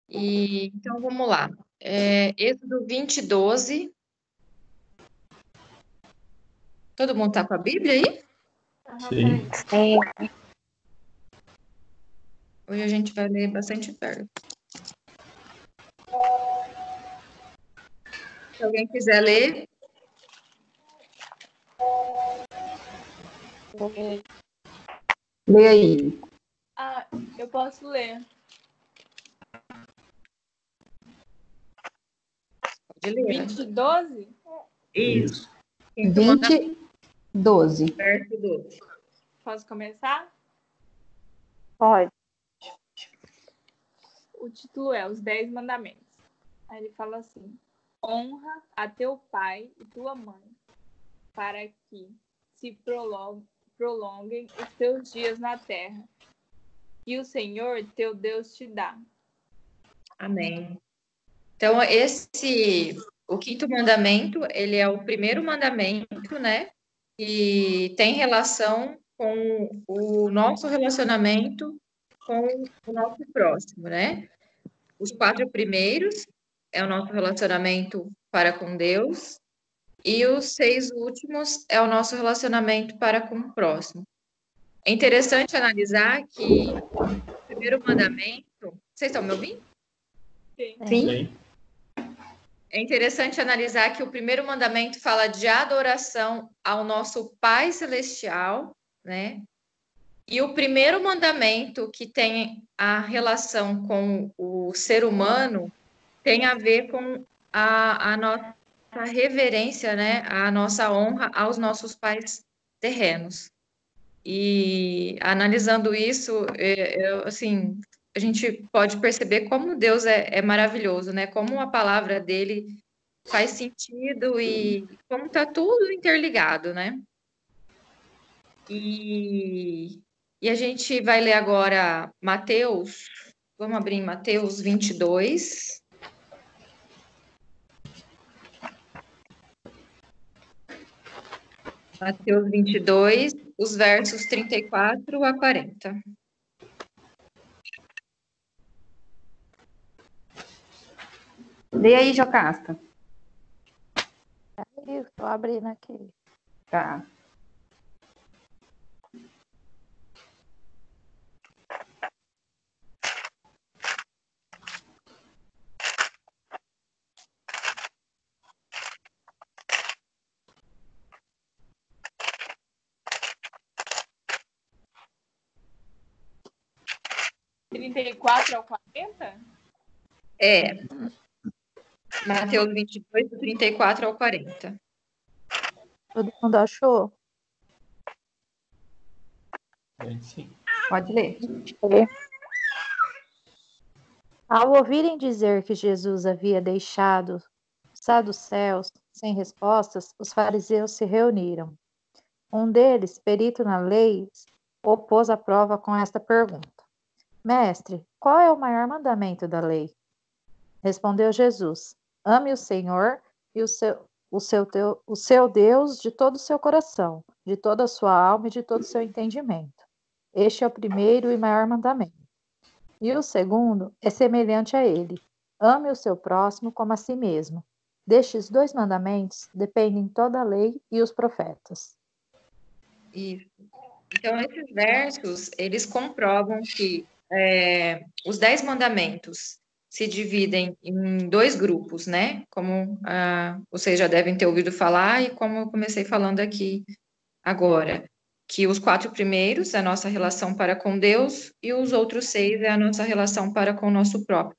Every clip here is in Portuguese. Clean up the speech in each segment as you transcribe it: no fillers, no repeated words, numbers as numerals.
Então, vamos lá. Êxodo 20:12. Todo mundo está com a Bíblia aí? Sim. Sim. Hoje a gente vai ler bastante perto. Se alguém quiser ler, Lê aí. Ah, eu posso ler. pode ler. 20:12? Isso. Quinto 20:12. verso 12. Posso começar? Pode. O título é Os 10 Mandamentos. Aí ele fala assim: honra a teu pai e tua mãe, para que se prolonguem os teus dias na terra, que o Senhor teu Deus te dá. Amém. Então, o quinto mandamento, ele é o primeiro mandamento, né? E tem relação com o nosso relacionamento com o nosso próximo, né? Os 4 primeiros é o nosso relacionamento para com Deus, e os 6 últimos é o nosso relacionamento para com o próximo. É interessante analisar que o primeiro mandamento. Vocês estão me ouvindo? Sim. É interessante analisar que o primeiro mandamento fala de adoração ao nosso Pai Celestial, né? E o primeiro mandamento, que tem a relação com o ser humano, tem a ver com a nossa reverência, né? A nossa honra aos nossos pais terrenos. E analisando isso, assim, a gente pode perceber como Deus é maravilhoso, né? Como a palavra dele faz sentido e como está tudo interligado, né? E a gente vai ler agora Mateus. Vamos abrir em Mateus 22. Mateus 22, os versos 34 a 40. Lê aí, Jocasta. Estou abrindo aqui. Tá. É 34 ao 40? Mateus 22, do 34 ao 40. Todo mundo achou? Sim. Pode ler. Ao ouvirem dizer que Jesus havia deixado os saduceus sem respostas, os fariseus se reuniram. Um deles, perito na lei, o pôs à prova com esta pergunta: Mestre, qual é o maior mandamento da lei? Respondeu Jesus: Ame o Senhor e o seu Deus de todo o seu coração, de toda a sua alma e de todo o seu entendimento. Este é o primeiro e maior mandamento. E o segundo é semelhante a ele: ame o seu próximo como a si mesmo. Destes 2 mandamentos dependem toda a lei e os profetas. Isso. Então, esses versos, eles comprovam que os 10 mandamentos se dividem em 2 grupos, né? Como vocês já devem ter ouvido falar e como eu comecei falando aqui agora, que os 4 primeiros é a nossa relação para com Deus e os outros 6 é a nossa relação para com o nosso próprio.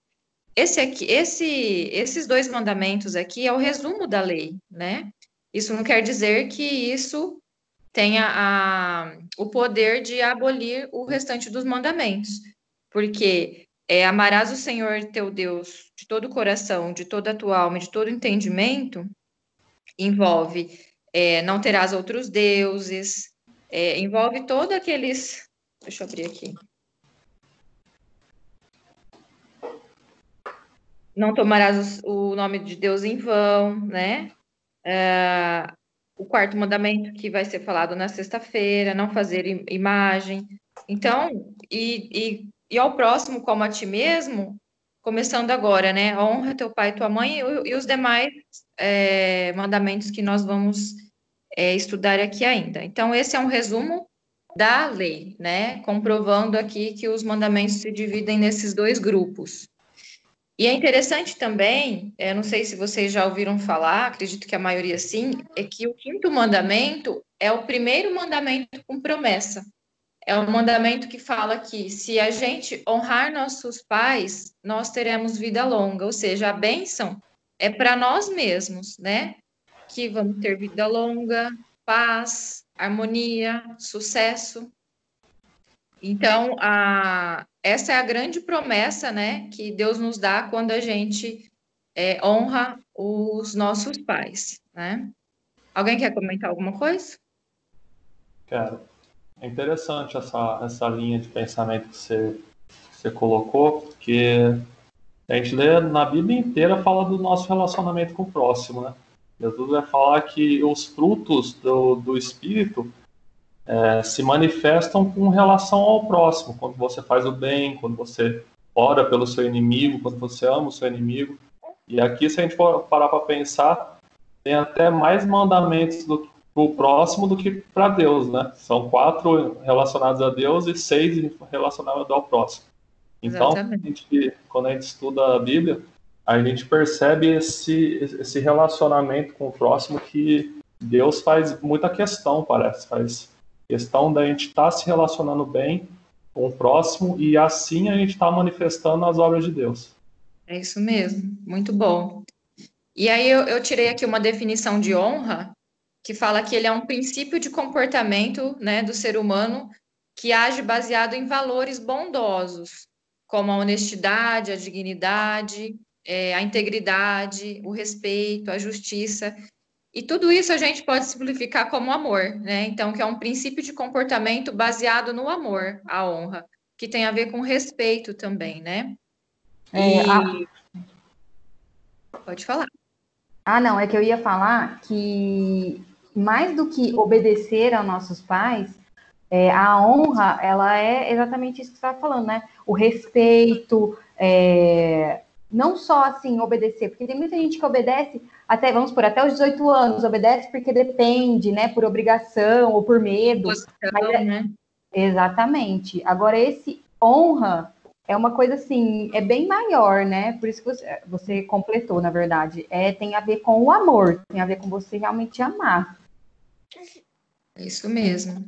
Esses 2 mandamentos aqui é o resumo da lei, né? Isso não quer dizer que isso tenha o poder de abolir o restante dos mandamentos, porque amarás o Senhor teu Deus de todo o coração, de toda a tua alma, de todo o entendimento, envolve não terás outros deuses, envolve todos aqueles. Deixa eu abrir aqui. Não tomarás o nome de Deus em vão, né? O 4º mandamento que vai ser falado na sexta-feira, não fazer imagem. Então, e ao próximo como a ti mesmo, começando agora, né? Honra teu pai e tua mãe e os demais mandamentos que nós vamos estudar aqui ainda. Então, esse é um resumo da lei, né? Comprovando aqui que os mandamentos se dividem nesses dois grupos. E é interessante também, não sei se vocês já ouviram falar, acredito que a maioria sim, é que o quinto mandamento é o primeiro mandamento com promessa. É um mandamento que fala que se a gente honrar nossos pais, nós teremos vida longa, ou seja, a bênção é para nós mesmos, né? Que vamos ter vida longa, paz, harmonia, sucesso. Então, essa é a grande promessa, né, que Deus nos dá quando a gente honra os nossos pais, né? Alguém quer comentar alguma coisa? Cara, é interessante essa linha de pensamento que você colocou, porque a gente lê na Bíblia inteira fala do nosso relacionamento com o próximo, né? Jesus vai falar que os frutos do Espírito se manifestam com relação ao próximo, quando você faz o bem, quando você ora pelo seu inimigo, quando você ama o seu inimigo. E aqui, se a gente for parar para pensar, tem até mais mandamentos para o próximo do que para Deus, né? São 4 relacionados a Deus e 6 relacionados ao próximo. Então, quando a gente estuda a Bíblia, a gente percebe esse relacionamento com o próximo que Deus faz muita questão, parece. Faz questão da gente estar se relacionando bem com o próximo e assim a gente está manifestando as obras de Deus. É isso mesmo, muito bom. E aí eu tirei aqui uma definição de honra, que fala que ele é um princípio de comportamento, né, do ser humano que age baseado em valores bondosos, como a honestidade, a dignidade, a integridade, o respeito, a justiça. E tudo isso a gente pode simplificar como amor, né? Então, que é um princípio de comportamento baseado no amor, a honra, que tem a ver com respeito também, né? Pode falar. Não, é que eu ia falar que mais do que obedecer aos nossos pais, a honra, ela é exatamente isso que você estava falando, né? O respeito, não só assim obedecer, porque tem muita gente que obedece até, vamos por até os 18 anos, obedece porque depende, né? Por obrigação ou por medo. Né? Exatamente. Agora, esse honra é uma coisa assim, é bem maior, né? Por isso que você completou, na verdade. Tem a ver com o amor, tem a ver com você realmente amar. É isso mesmo.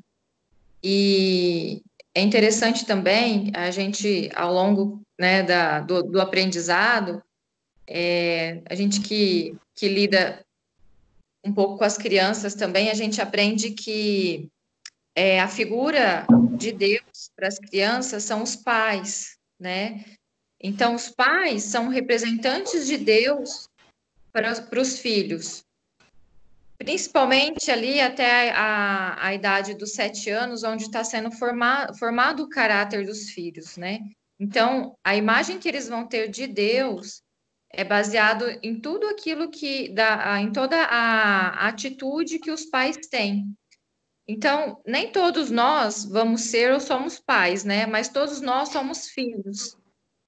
E é interessante também a gente, ao longo, né, do aprendizado, a gente que lida um pouco com as crianças também, a gente aprende que a figura de Deus para as crianças são os pais, né? Então, os pais são representantes de Deus para os filhos. Principalmente ali até a idade dos 7 anos, onde está sendo formado o caráter dos filhos, né? Então, a imagem que eles vão ter de Deus é baseado em tudo aquilo em toda a atitude que os pais têm. Então, nem todos nós vamos ser ou somos pais, né? Mas todos nós somos filhos.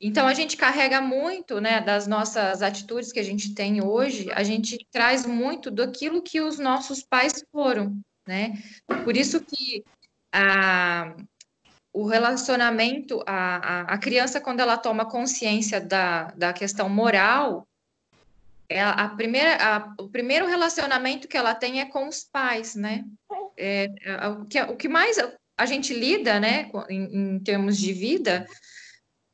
Então, a gente carrega muito, né, das nossas atitudes que a gente tem hoje, a gente traz muito daquilo que os nossos pais foram, né? Por isso que o relacionamento, a criança, quando ela toma consciência da questão moral, o primeiro relacionamento que ela tem é com os pais, né? O que mais a gente lida, né, em termos de vida,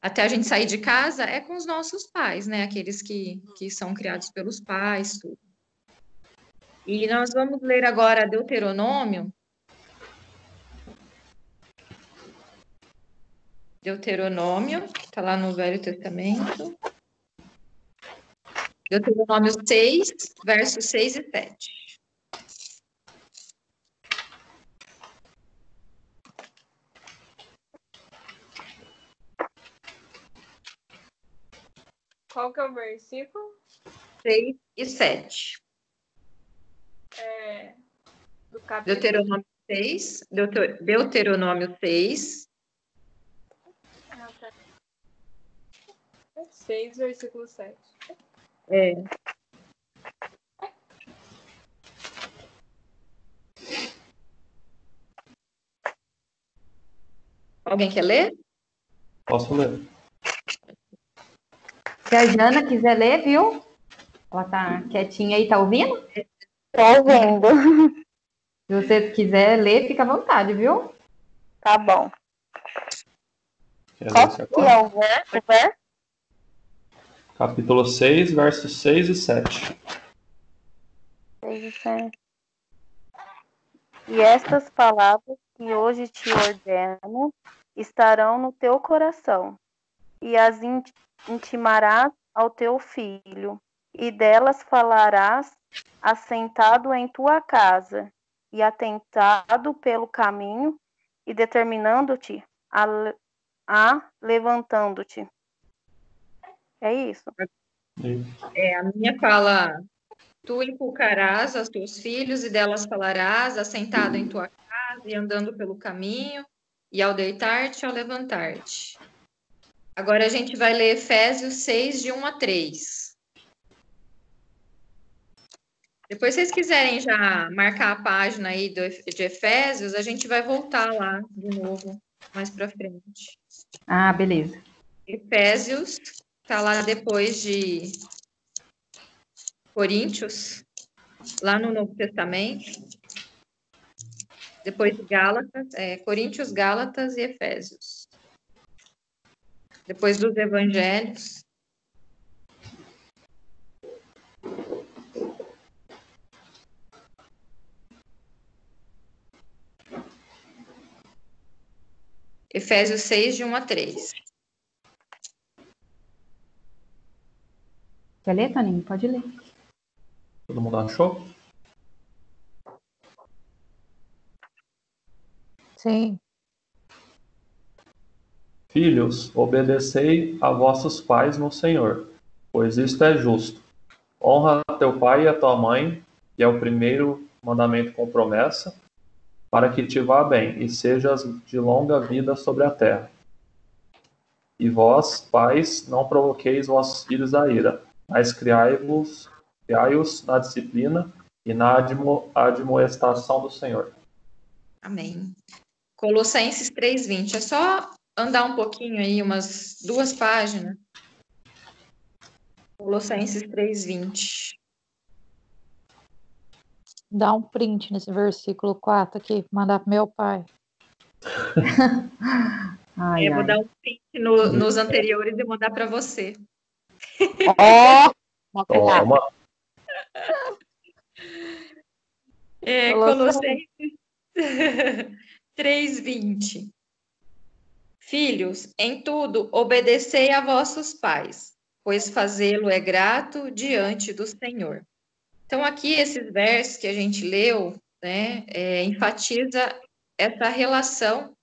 até a gente sair de casa, é com os nossos pais, né? Aqueles que são criados pelos pais, tudo. E nós vamos ler agora Deuteronômio. Deuteronômio, que está lá no Velho Testamento. Deuteronômio 6, versos 6 e 7. Qual que é o versículo? 6 e 7. Do capítulo. Deuteronômio 6. Deuteronômio 6. 6, versículo 7. É. Alguém quer ler? Posso ler? Se a Jana quiser ler, viu? Ela tá quietinha aí, tá ouvindo? Tô ouvindo. Se você quiser ler, fica à vontade, viu? Tá bom. Quer ler Qual esse que agora? é o verso? Capítulo 6, versos 6 e 7. E estas palavras que hoje te ordeno estarão no teu coração, e as intimarás ao teu filho, e delas falarás assentado em tua casa, e atentado pelo caminho, e determinando-te a levantando-te. É isso. A minha fala: tu inculcarás aos teus filhos e delas falarás, assentado em tua casa e andando pelo caminho, e ao deitar-te, ao levantar-te. Agora a gente vai ler Efésios 6, de 1 a 3. Depois, se vocês quiserem já marcar a página aí de Efésios, a gente vai voltar lá de novo, mais para frente. Ah, beleza. Efésios está lá depois de Coríntios, lá no Novo Testamento. Depois de Gálatas, Coríntios, Gálatas e Efésios. Depois dos Evangelhos. Efésios 6, de 1 a 3. Quer ler, Toninho? Pode ler. Todo mundo achou? Sim. Filhos, obedecei a vossos pais no Senhor, pois isto é justo. Honra teu pai e a tua mãe, que é o primeiro mandamento com promessa, para que te vá bem e sejas de longa vida sobre a terra. E vós, pais, não provoqueis vossos filhos à ira, mas criai-os na disciplina e na admoestação do Senhor. Amém. Colossenses 3:20. É só andar um pouquinho aí, umas 2 páginas. Colossenses 3:20. Dá um print nesse versículo 4 aqui, mandar pro meu pai. Ai, Vou ai. dar um print nos anteriores e mandar para você. Toma. Colossenses 3:20. Filhos, em tudo obedecei a vossos pais, pois fazê-lo é grato diante do Senhor. Então, aqui, esses versos que a gente leu, né, enfatiza essa relação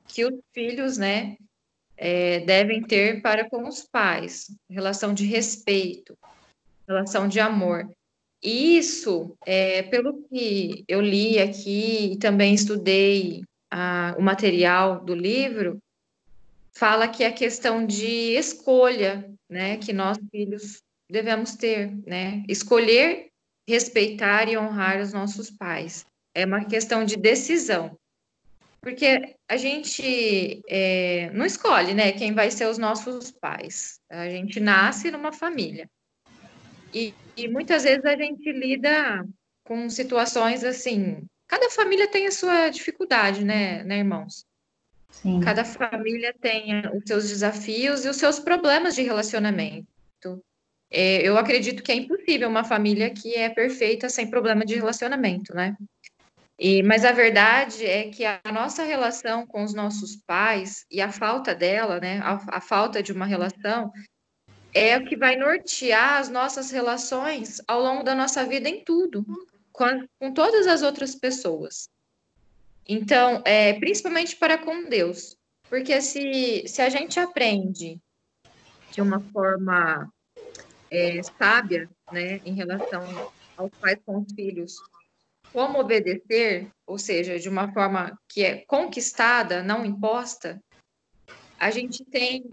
que os filhos, né, devem ter para com os pais, relação de respeito, relação de amor. E isso, pelo que eu li aqui e também estudei o material do livro, fala que é questão de escolha, né, que nós filhos devemos ter, né, escolher, respeitar e honrar os nossos pais. É uma questão de decisão, porque a gente não escolhe, né, quem vai ser os nossos pais. A gente nasce numa família e muitas vezes a gente lida com situações assim. Cada família tem a sua dificuldade, né, irmãos? Sim. Cada família tem os seus desafios e os seus problemas de relacionamento. Eu acredito que é impossível uma família que é perfeita sem problema de relacionamento, né? Mas a verdade é que a nossa relação com os nossos pais e a falta dela, né? A falta de uma relação é o que vai nortear as nossas relações ao longo da nossa vida em tudo, com todas as outras pessoas. Então, principalmente para com Deus, porque se a gente aprende de uma forma sábia, né, em relação aos pais com os filhos, como obedecer, ou seja, de uma forma que é conquistada, não imposta, a gente tem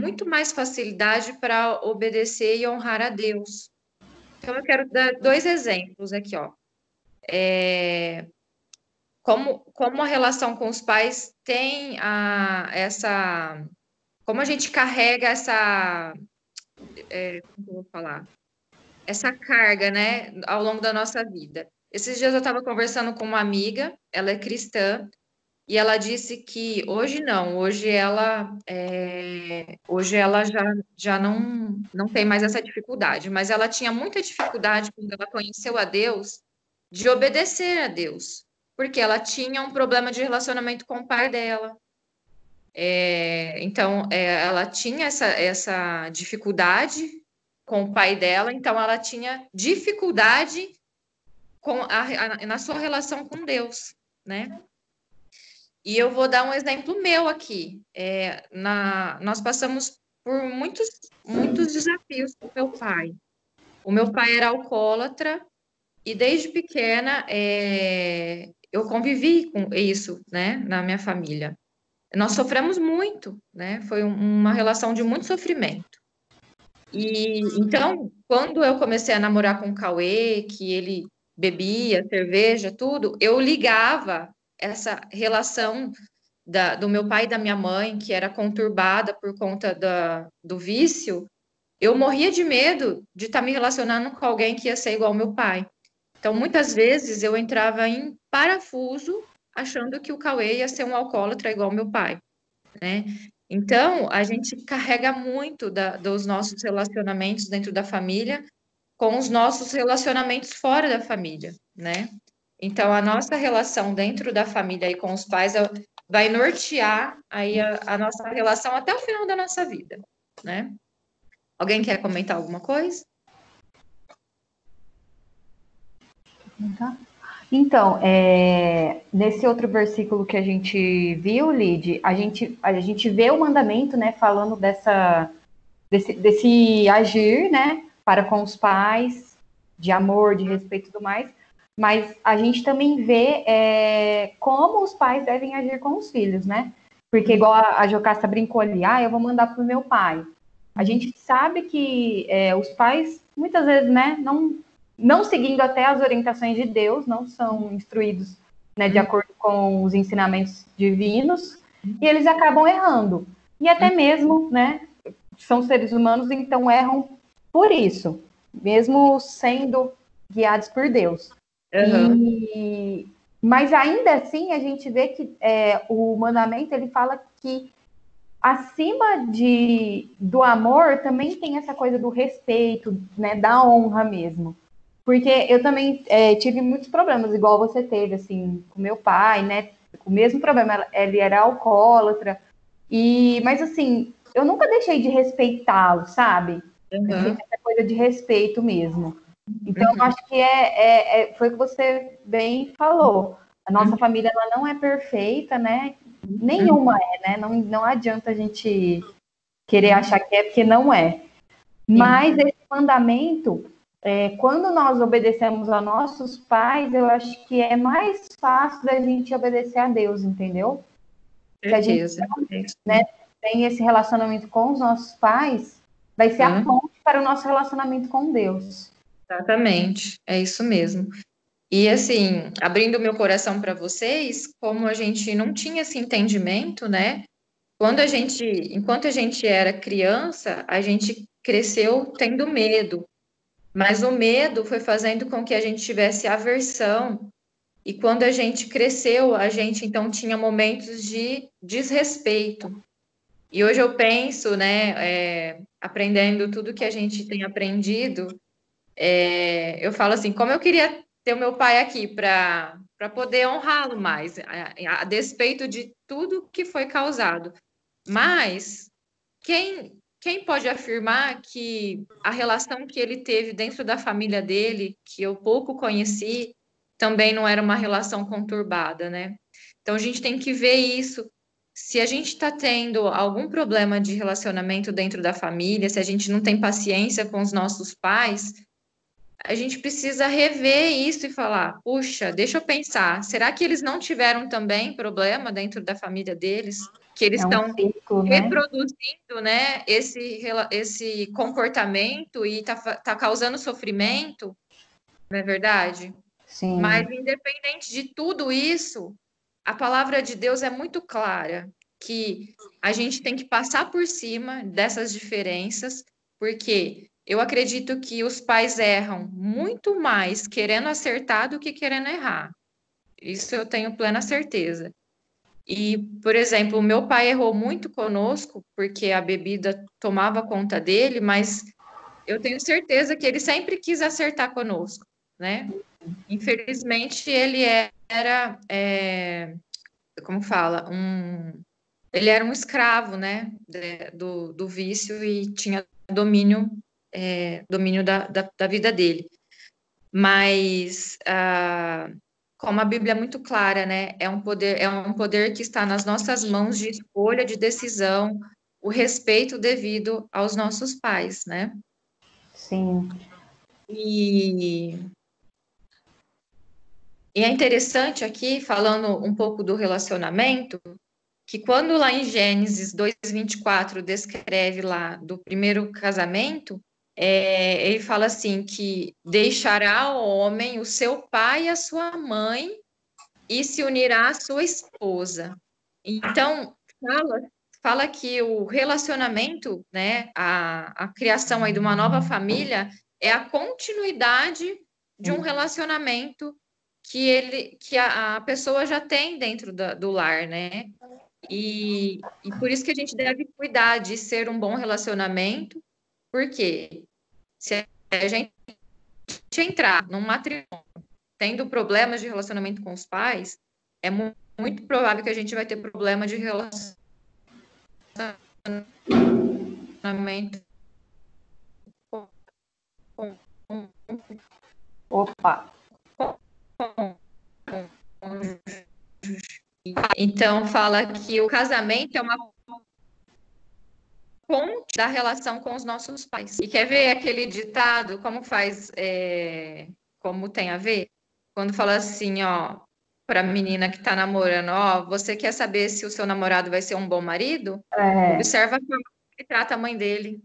muito mais facilidade para obedecer e honrar a Deus. Então, eu quero dar 2 exemplos aqui, ó. Como a relação com os pais tem como a gente carrega como eu vou falar? Essa carga, né, ao longo da nossa vida. Esses dias eu estava conversando com uma amiga, ela é cristã, e ela disse que hoje não, hoje ela já não tem mais essa dificuldade, mas ela tinha muita dificuldade quando ela conheceu a Deus, de obedecer a Deus, porque ela tinha um problema de relacionamento com o pai dela. Então, ela tinha essa dificuldade com o pai dela, então ela tinha dificuldade na sua relação com Deus, né? E eu vou dar um exemplo meu aqui. Nós passamos por muitos desafios com meu pai. O meu pai era alcoólatra e desde pequena eu convivi com isso, né, na minha família. Nós sofremos muito, né? Foi uma relação de muito sofrimento. E então, quando eu comecei a namorar com o Cauê, que ele bebia cerveja, tudo, eu ligava essa relação do meu pai e da minha mãe, que era conturbada por conta do vício, eu morria de medo de estar me relacionando com alguém que ia ser igual ao meu pai. Então, muitas vezes eu entrava em parafuso achando que o Cauê ia ser um alcoólatra igual ao meu pai, né? Então, a gente carrega muito dos nossos relacionamentos dentro da família com os nossos relacionamentos fora da família, né? Então, a nossa relação dentro da família e com os pais vai nortear aí a nossa relação até o final da nossa vida, né? Alguém quer comentar alguma coisa? Então, nesse outro versículo que a gente viu, Lid, a gente vê o mandamento, né, falando desse agir, né, para com os pais, de amor, de respeito e tudo mais, mas a gente também vê como os pais devem agir com os filhos, né? Porque igual a Jocasta brincou ali, eu vou mandar pro meu pai. A gente sabe que os pais, muitas vezes, né, não seguindo até as orientações de Deus, não são instruídos, né, de acordo com os ensinamentos divinos, e eles acabam errando. E até mesmo, né, são seres humanos, então erram por isso, mesmo sendo guiados por Deus. Uhum. Mas ainda assim, a gente vê que o mandamento, ele fala que acima do amor, também tem essa coisa do respeito, né, da honra mesmo. Porque eu também tive muitos problemas, igual você teve, assim, com meu pai, né? O mesmo problema, ele era alcoólatra. Mas, assim, eu nunca deixei de respeitá-lo, sabe? Uhum. Essa coisa de respeito mesmo. Então, eu acho que foi o que você bem falou. A nossa família, ela não é perfeita, né? Nenhuma né? Não adianta a gente querer achar que é, porque não é. Mas esse mandamento, quando nós obedecemos a nossos pais, eu acho que é mais fácil da gente obedecer a Deus, entendeu? Certeza. Se a gente tem esse relacionamento com os nossos pais, vai ser a ponte para o nosso relacionamento com Deus. Exatamente, é isso mesmo. E assim, abrindo meu coração para vocês, como a gente não tinha esse entendimento, né? Enquanto a gente era criança, a gente cresceu tendo medo, mas o medo foi fazendo com que a gente tivesse aversão. E quando a gente cresceu, a gente então tinha momentos de desrespeito. E hoje eu penso, né, aprendendo tudo que a gente tem aprendido, eu falo assim, como eu queria ter o meu pai aqui para poder honrá-lo mais, a despeito de tudo que foi causado. Mas quem pode afirmar que a relação que ele teve dentro da família dele, que eu pouco conheci, também não era uma relação conturbada, né? Então a gente tem que ver isso. Se a gente está tendo algum problema de relacionamento dentro da família, se a gente não tem paciência com os nossos pais, a gente precisa rever isso e falar: puxa, deixa eu pensar, será que eles não tiveram também problema dentro da família deles? que eles É um estão ciclo, né? reproduzindo, né, esse comportamento e tá causando sofrimento, não é verdade? Mas, Sim, independente de tudo isso, a palavra de Deus é muito clara que a gente tem que passar por cima dessas diferenças, porque eu acredito que os pais erram muito mais querendo acertar do que querendo errar. Isso eu tenho plena certeza. E, por exemplo, o meu pai errou muito conosco, porque a bebida tomava conta dele, mas eu tenho certeza que ele sempre quis acertar conosco, né? Infelizmente, ele era, como fala, ele era um escravo, né, do vício e tinha domínio da vida dele. Mas, como a Bíblia é muito clara, né, é um poder que está nas nossas mãos de escolha, de decisão, o respeito devido aos nossos pais, né? sim. E E é interessante aqui, falando um pouco do relacionamento, que quando lá em Gênesis 2:24 descreve lá do primeiro casamento, ele fala assim que deixará o homem o seu pai e a sua mãe e se unirá à sua esposa. Então, fala que o relacionamento, né, a criação aí de uma nova família é a continuidade de um relacionamento que a pessoa já tem dentro do lar, né? E por isso que a gente deve cuidar de ser um bom relacionamento, porque se a gente entrar num matrimônio tendo problemas de relacionamento com os pais, é muito provável que a gente vai ter problema de relacionamento com, com, Opa, Então, fala que o casamento é uma ponte da relação com os nossos pais. E quer ver aquele ditado, como tem a ver? Quando fala assim, ó, para a menina que está namorando, ó, você quer saber se o seu namorado vai ser um bom marido? é Observa como ele trata a mãe dele.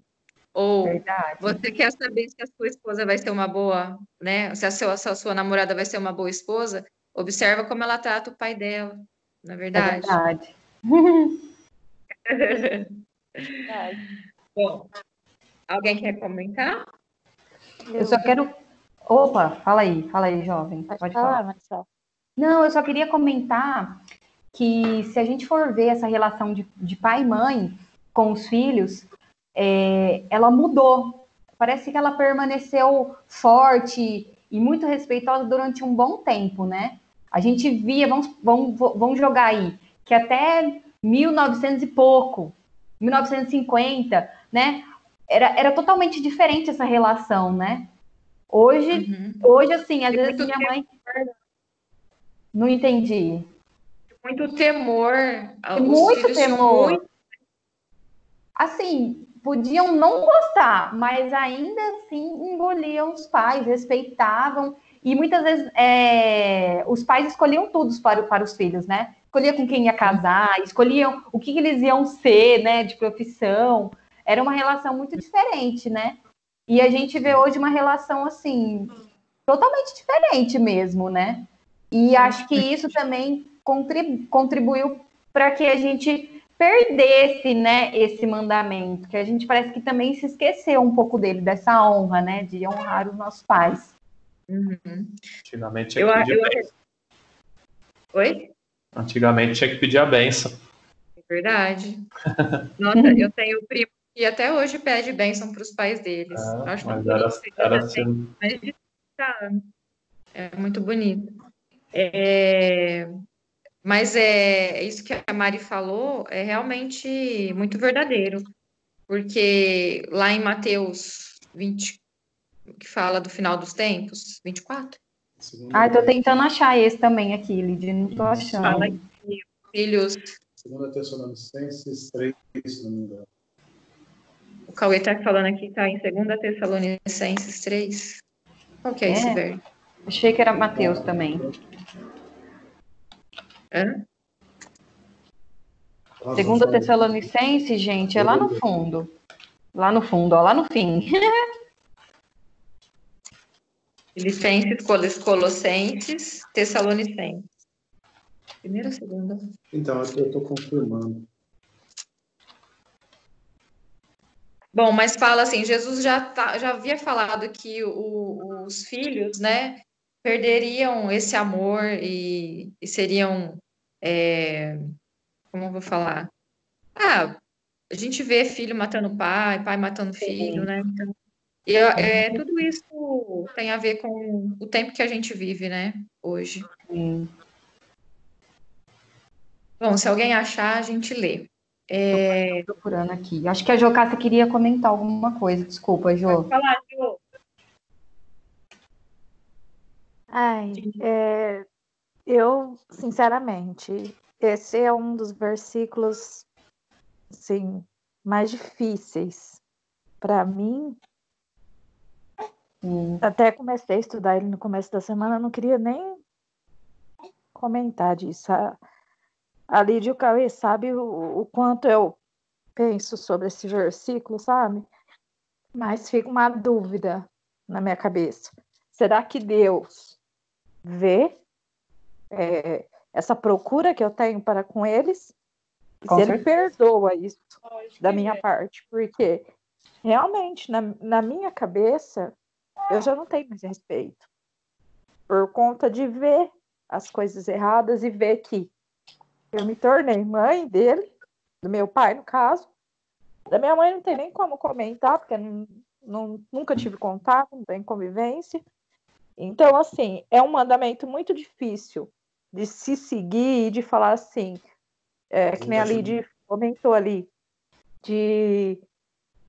Ou verdade. você quer saber se a sua esposa vai ser uma boa, né? Se a sua namorada vai ser uma boa esposa? Observa como ela trata o pai dela, na é É verdade? verdade. Verdade. Bom, alguém quer comentar? Eu só Eu, quero. Opa, fala aí, jovem. pode Pode falar, falar. Marcelo. Não, eu só queria comentar que se a gente for ver essa relação de pai e mãe com os filhos, ela mudou. Parece que ela permaneceu forte e muito respeitosa durante um bom tempo, né? A gente via, vamos jogar aí, que até 1900 e pouco, 1950, né? Era totalmente diferente essa relação, né? Hoje, Uhum. hoje assim, às E vezes minha mãe não entendi. muito temor, Tem os muito filhos tinham temor. muito. Assim, podiam não gostar, mas ainda assim engoliam os pais, respeitavam. E muitas vezes os pais escolhiam tudo para os filhos, né? Escolhiam com quem ia casar, escolhiam o que eles iam ser, né, de profissão. Era uma relação muito diferente, né? E a gente vê hoje uma relação assim, totalmente diferente mesmo, né? E acho que isso também contribuiu para que a gente perdesse, né, esse mandamento, que a gente parece que também se esqueceu um pouco dele, dessa honra, né, de honrar os nossos pais. Uhum. Antigamente tinha Eu, que pedir eu, bênção. oi? Antigamente tinha que pedir a bênção. É verdade. Nossa, eu tenho um primo que até hoje pede bênção para os pais deles. Eu acho tão Mas bonito, ele era já tem assim. mais de 30 anos. É muito bonito. É, mas isso que a Mari falou é realmente muito verdadeiro, porque lá em Mateus 20, que fala do final dos tempos, 24, Ah, tô tentando achar esse também aqui, Lidia, não tô fala achando. que os filhos. Segunda Tessalonicenses 3, se não me engano. O Cauê está falando aqui, está em 2 Tessalonicenses 3. Qual que é esse É, verso? achei que era Mateus também. Hã? Segunda Tessalonicenses, gente, é lá no fundo. Lá no fundo, ó, lá no fim. Filipenses, Colossenses, Tessalonicenses. Primeira ou segunda? Então, eu estou confirmando. Bom, mas fala assim, Jesus já havia falado que os filhos, né, perderiam esse amor e seriam, como eu vou falar? A gente vê filho matando pai, pai matando filho, né? Então, tudo isso tem a ver com o tempo que a gente vive, né, hoje. Sim. Bom, se alguém achar, a gente lê. Tô procurando aqui. Acho que a Jocasta queria comentar alguma coisa. Desculpa, Jô. Pode falar, Jô. Ai, eu, sinceramente, esse é um dos versículos, assim, mais difíceis para mim. Até comecei a estudar ele no começo da semana, não queria nem comentar disso. A Lídia e o Cauê sabe o quanto eu penso sobre esse versículo, sabe? Mas fica uma dúvida na minha cabeça. Será que Deus vê essa procura que eu tenho para com eles? E se ele perdoa isso da minha parte? Porque realmente, na minha cabeça, eu já não tenho mais respeito. Por conta de ver as coisas erradas e ver que eu me tornei mãe dele, do meu pai, no caso. Da minha mãe não tem nem como comentar, porque nunca tive contato, não tem convivência. Então, assim, é um mandamento muito difícil de se seguir e de falar assim, que nem a Lidy comentou ali, de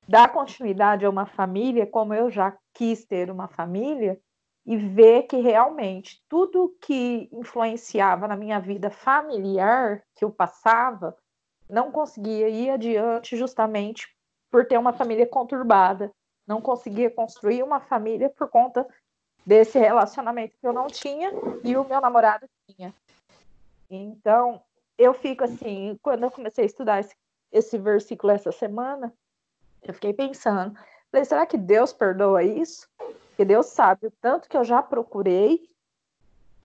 dar continuidade a uma família, como eu já quis ter uma família, e ver que realmente tudo que influenciava na minha vida familiar, que eu passava, não conseguia ir adiante justamente por ter uma família conturbada. Não conseguia construir uma família por conta desse relacionamento que eu não tinha e o meu namorado tinha. Então, eu fico assim, quando eu comecei a estudar esse versículo essa semana, eu fiquei pensando, falei, será que Deus perdoa isso? Porque Deus sabe o tanto que eu já procurei,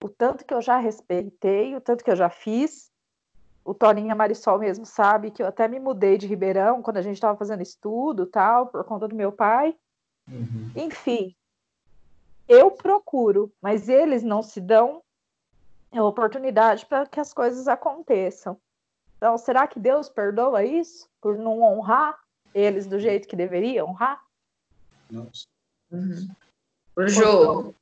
o tanto que eu já respeitei, o tanto que eu já fiz. O Toninho e a Marisol mesmo sabe que eu até me mudei de Ribeirão quando a gente estava fazendo estudo, tal, por conta do meu pai. Uhum. Enfim, eu procuro, mas eles não se dão a oportunidade para que as coisas aconteçam. Então, será que Deus perdoa isso por não honrar eles do jeito que deveria honrar? Não. Jô,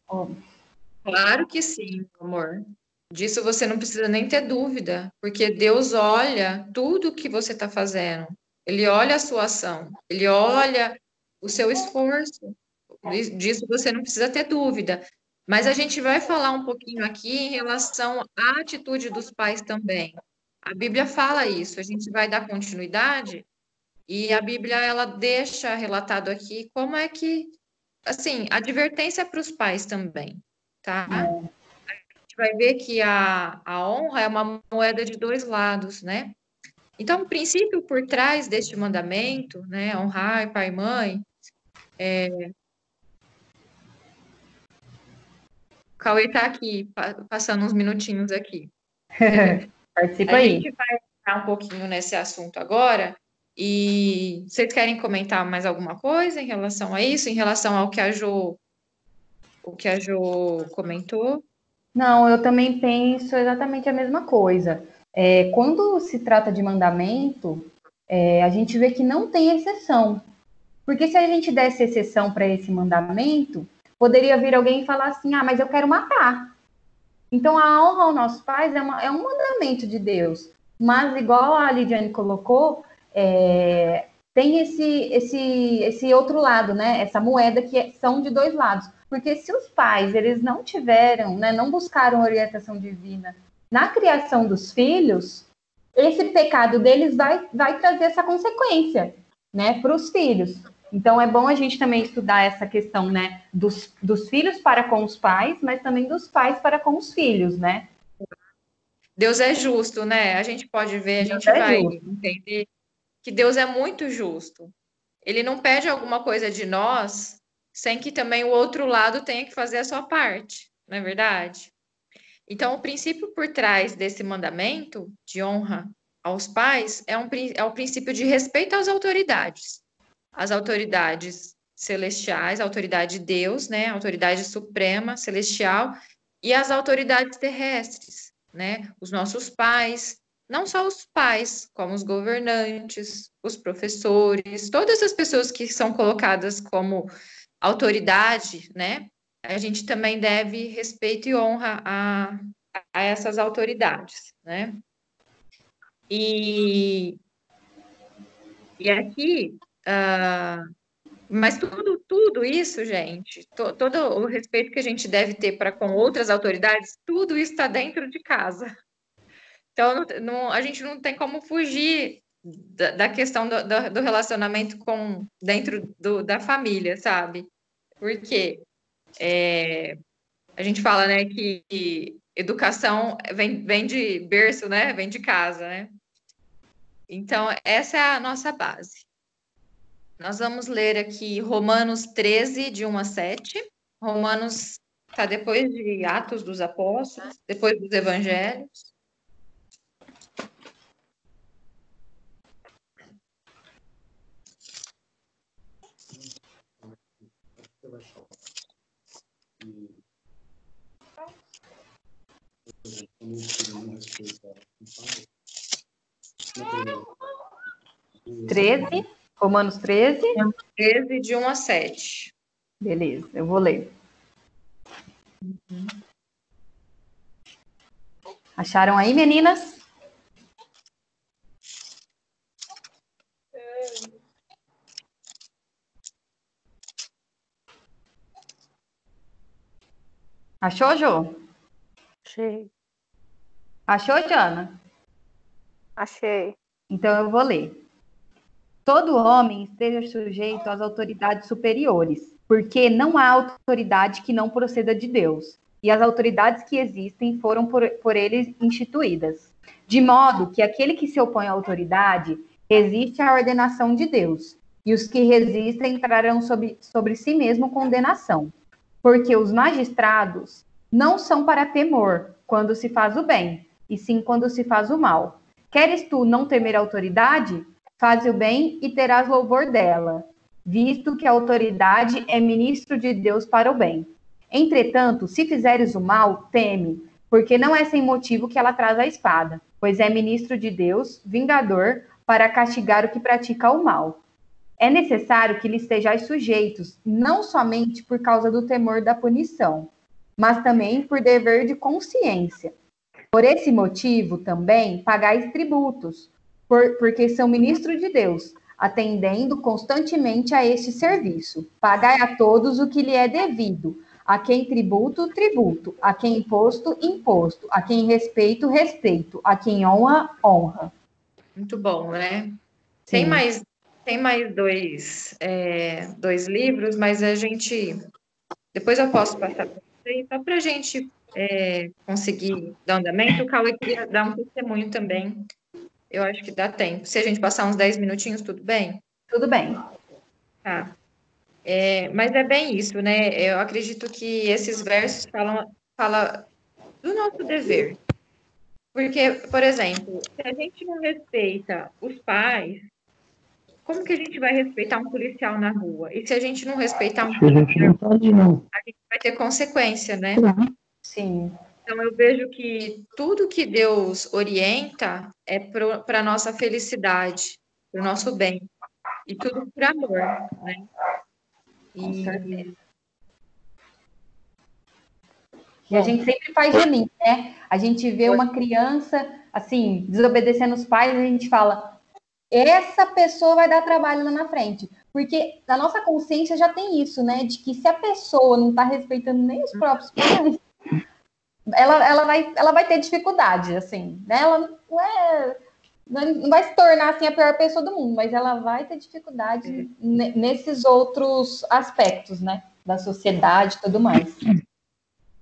claro que sim, amor. Disso você não precisa nem ter dúvida, porque Deus olha tudo que você está fazendo. Ele olha a sua ação, ele olha o seu esforço. Disso você não precisa ter dúvida. Mas a gente vai falar um pouquinho aqui em relação à atitude dos pais também. A Bíblia fala isso, a gente vai dar continuidade e a Bíblia ela deixa relatado aqui como é que, assim, advertência para os pais também, tá? A gente vai ver que a honra é uma moeda de dois lados, né? Então, o princípio por trás deste mandamento, né, honrar pai e mãe, o Cauê está aqui, passando uns minutinhos aqui. Participa A aí. gente vai entrar um pouquinho nesse assunto agora. E vocês querem comentar mais alguma coisa em relação a isso, em relação ao que a Jo comentou? Não, eu também penso exatamente a mesma coisa. Quando se trata de mandamento, a gente vê que não tem exceção. Porque se a gente desse exceção para esse mandamento, poderia vir alguém e falar assim: ah, mas eu quero matar. Então, a honra aos nossos pais é um mandamento de Deus. Mas, igual a Lidiane colocou, tem esse outro lado, né? Essa moeda que são de dois lados. Porque se os pais, eles não tiveram, né, não buscaram orientação divina na criação dos filhos, esse pecado deles vai trazer essa consequência, né, para os filhos. Então, é bom a gente também estudar essa questão, né, dos filhos para com os pais, mas também dos pais para com os filhos, né? Deus é justo, né? A gente pode ver, a gente é vai justo. entender que Deus é muito justo. Ele não pede alguma coisa de nós sem que também o outro lado tenha que fazer a sua parte, não é verdade? Então, o princípio por trás desse mandamento de honra aos pais é o princípio de respeito às autoridades. As autoridades celestiais, a autoridade de Deus, né? A autoridade suprema, celestial, e as autoridades terrestres, né? Os nossos pais, não só os pais, como os governantes, os professores, todas as pessoas que são colocadas como autoridade, né? A gente também deve respeito e honra a essas autoridades, né? E, e aqui, mas tudo isso, gente, todo o respeito que a gente deve ter para com outras autoridades, tudo isso está dentro de casa. Então, a gente não tem como fugir da questão do relacionamento com dentro da família, sabe? Porque a gente fala, né, que educação vem de berço, né? Vem de casa, né? Então, essa é a nossa base. Nós vamos ler aqui Romanos 13, de 1 a 7. Romanos está depois de Atos dos Apóstolos, depois dos Evangelhos. Romanos 13. 13, de 1 a 7. Beleza, eu vou ler. Acharam aí, meninas? Achou, Jô? Achei. Achou, Jana? Achei. Então eu vou ler. Todo homem esteja sujeito às autoridades superiores, porque não há autoridade que não proceda de Deus, e as autoridades que existem foram por ele instituídas. De modo que aquele que se opõe à autoridade resiste à ordenação de Deus, e os que resistem trarão sobre si mesmo condenação. Porque os magistrados não são para temor quando se faz o bem, e sim quando se faz o mal. Queres tu não temer a autoridade? Faz o bem e terás louvor dela, visto que a autoridade é ministro de Deus para o bem. Entretanto, se fizeres o mal, teme, porque não é sem motivo que ela traz a espada, pois é ministro de Deus, vingador, para castigar o que pratica o mal. É necessário que lhe estejais sujeitos, não somente por causa do temor da punição, mas também por dever de consciência. Por esse motivo, também, pagais tributos, porque são ministros de Deus, atendendo constantemente a este serviço. Pagai a todos o que lhe é devido, a quem tributo, tributo, a quem imposto, imposto, a quem respeito, respeito, a quem honra, honra. Muito bom, né? Sim. Tem mais dois livros, mas a gente... Depois eu posso passar para vocês, só para a gente conseguir dar andamento. O Cauê queria dar um testemunho também. Eu acho que dá tempo. Se a gente passar uns 10 minutinhos, tudo bem? Tudo bem. Tá. Mas é bem isso, né? Eu acredito que esses versos falam do nosso dever. Porque, por exemplo, se a gente não respeita os pais, como que a gente vai respeitar um policial na rua? E se a gente não respeitar um policial, a gente vai ter consequência, né? Sim. Então, eu vejo que tudo que Deus orienta é para a nossa felicidade, para o nosso bem. E tudo por amor, né? E a gente sempre faz o link, né? A gente vê uma criança, assim, desobedecendo os pais, a gente fala, essa pessoa vai dar trabalho lá na frente. Porque na nossa consciência já tem isso, né? De que se a pessoa não está respeitando nem os próprios pais, ela vai ter dificuldade, assim, né? Ela não vai se tornar assim a pior pessoa do mundo, mas ela vai ter dificuldade nesses outros aspectos, né? Da sociedade e tudo mais.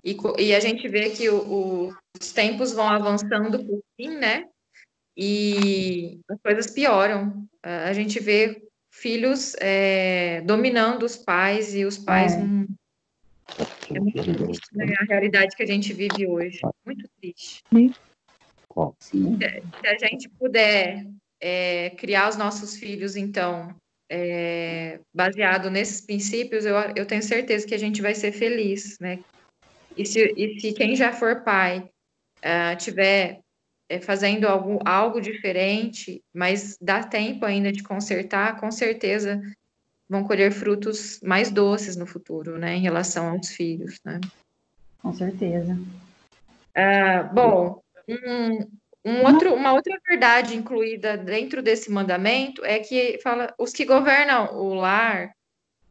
E a gente vê que os tempos vão avançando por fim, né? E as coisas pioram. A gente vê filhos dominando os pais e os pais não. É muito triste, né? A realidade que a gente vive hoje. Muito triste. Sim. Se a gente puder criar os nossos filhos, então, baseado nesses princípios, eu tenho certeza que a gente vai ser feliz, né? E se quem já for pai tiver fazendo algo diferente, mas dá tempo ainda de consertar, com certeza vão colher frutos mais doces no futuro, né? Em relação aos filhos, né? Com certeza. Bom, uma outra verdade incluída dentro desse mandamento é que fala os que governam o lar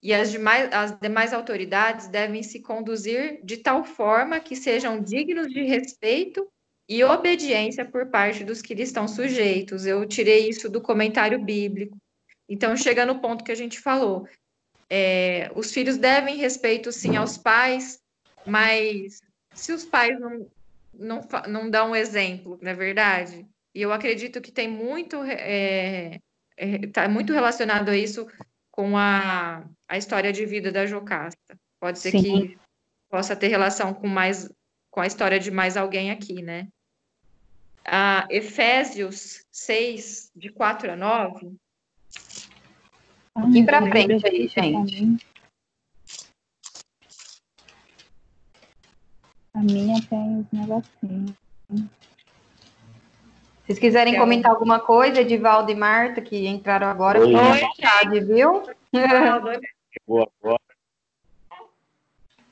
e as demais autoridades devem se conduzir de tal forma que sejam dignos de respeito e obediência por parte dos que lhes estão sujeitos. Eu tirei isso do comentário bíblico. Então, chega no ponto que a gente falou. Os filhos devem respeito, sim, aos pais, mas se os pais não dão um exemplo, não é verdade? E eu acredito que tem tá muito relacionado a isso com a história de vida da Jocasta. Pode ser Sim. que possa ter relação com a história de mais alguém aqui, né? Efésios 6, de 4 a 9. Aqui pra frente aí, gente. A minha tem os negocinhos. Se vocês quiserem comentar alguma coisa, Edivaldo e Marta, que entraram agora, fiquem à vontade, viu? Boa.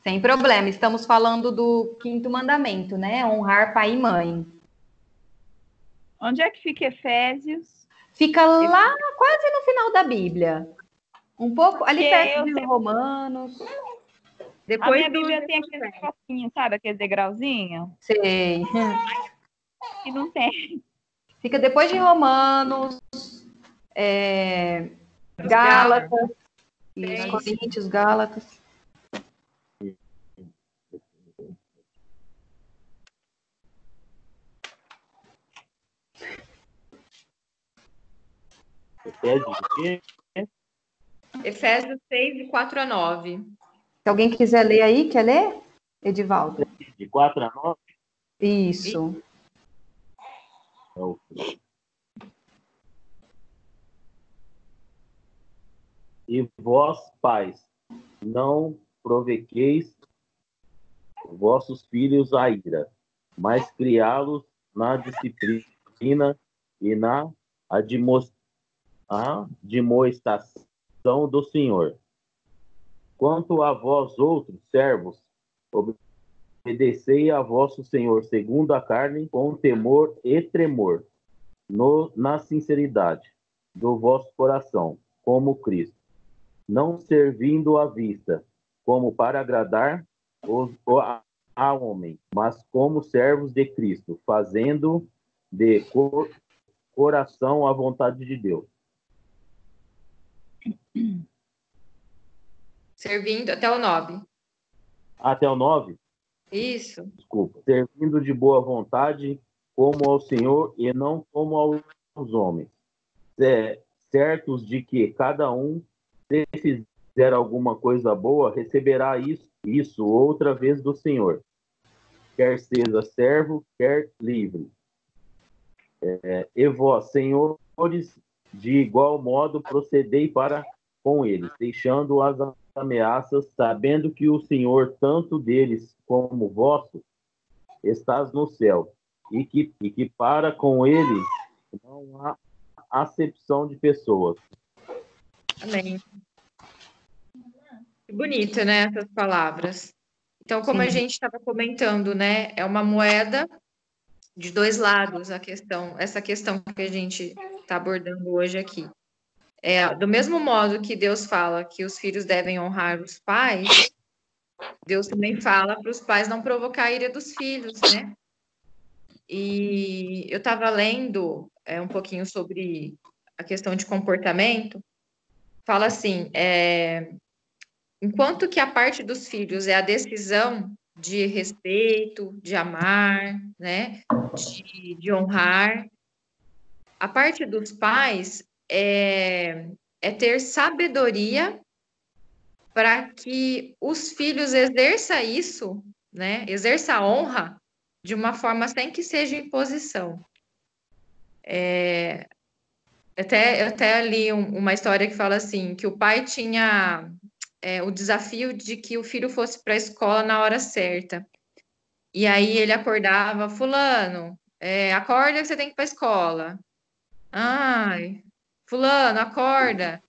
Sem problema. Estamos falando do 5º mandamento, né? Honrar pai e mãe. Onde é que fica Efésios? Fica lá quase no final da Bíblia. Um pouco ali Porque perto eu de sei- Romanos. A Depois minha Bíblia tem aquele negocinho, sabe? Aquele degrauzinho. Sei. E não tem. Fica depois de Romanos, Gálatas, Sim. Coríntios, Gálatas. Efésios 6, de 4 a 9. Se alguém quiser ler aí, quer ler? Edivaldo. De 4 a 9? Isso. E vós, pais, não provoqueis vossos filhos à ira, mas criá-los na disciplina e na admoestação do Senhor. Quanto a vós outros servos, obedecei a vosso Senhor segundo a carne, com temor e tremor, na sinceridade do vosso coração, como Cristo, não servindo à vista, como para agradar a homem, mas como servos de Cristo, fazendo de coração a vontade de Deus. Servindo até o 9. Até o 9? Isso. Desculpa. Servindo de boa vontade, como ao Senhor e não como aos homens. Certos de que cada um, se fizer alguma coisa boa, receberá isso outra vez do Senhor. Quer seja servo, quer livre. E vós, senhores, de igual modo procedei para com eles, deixando as ameaças, sabendo que o Senhor, tanto deles como vosso, estás no céu, e que para com ele não há acepção de pessoas. Amém. Que bonito, né, essas palavras. Então, como a gente estava comentando, né, é uma moeda de dois lados essa questão que a gente está abordando hoje aqui. Do mesmo modo que Deus fala que os filhos devem honrar os pais, Deus também fala para os pais não provocar a ira dos filhos, né? E eu estava lendo um pouquinho sobre a questão de comportamento. Fala assim, enquanto que a parte dos filhos é a decisão de respeito, de amar, né? De honrar. A parte dos pais é ter sabedoria para que os filhos exerçam isso, né? Exerça a honra de uma forma sem que seja imposição. Eu até li uma história que fala assim, que o pai tinha o desafio de que o filho fosse para a escola na hora certa. E aí ele acordava, fulano, acorda que você tem que ir para a escola. Ai, fulano, acorda.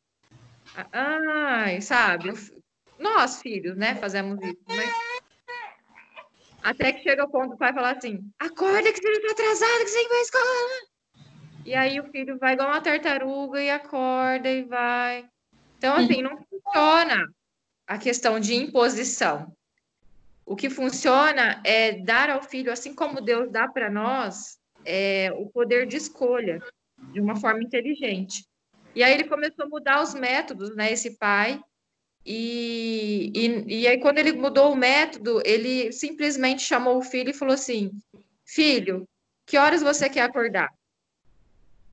Ai, sabe? Nós, filhos, né, fazemos isso. Mas até que chega o ponto do pai falar assim, acorda que você já está atrasado, que você tem que ir para a escola. E aí o filho vai igual uma tartaruga e acorda e vai. Então, assim, não funciona a questão de imposição. O que funciona é dar ao filho, assim como Deus dá para nós, o poder de escolha, de uma forma inteligente. E aí ele começou a mudar os métodos, né, esse pai. E aí, quando ele mudou o método, ele simplesmente chamou o filho e falou assim: Filho, que horas você quer acordar?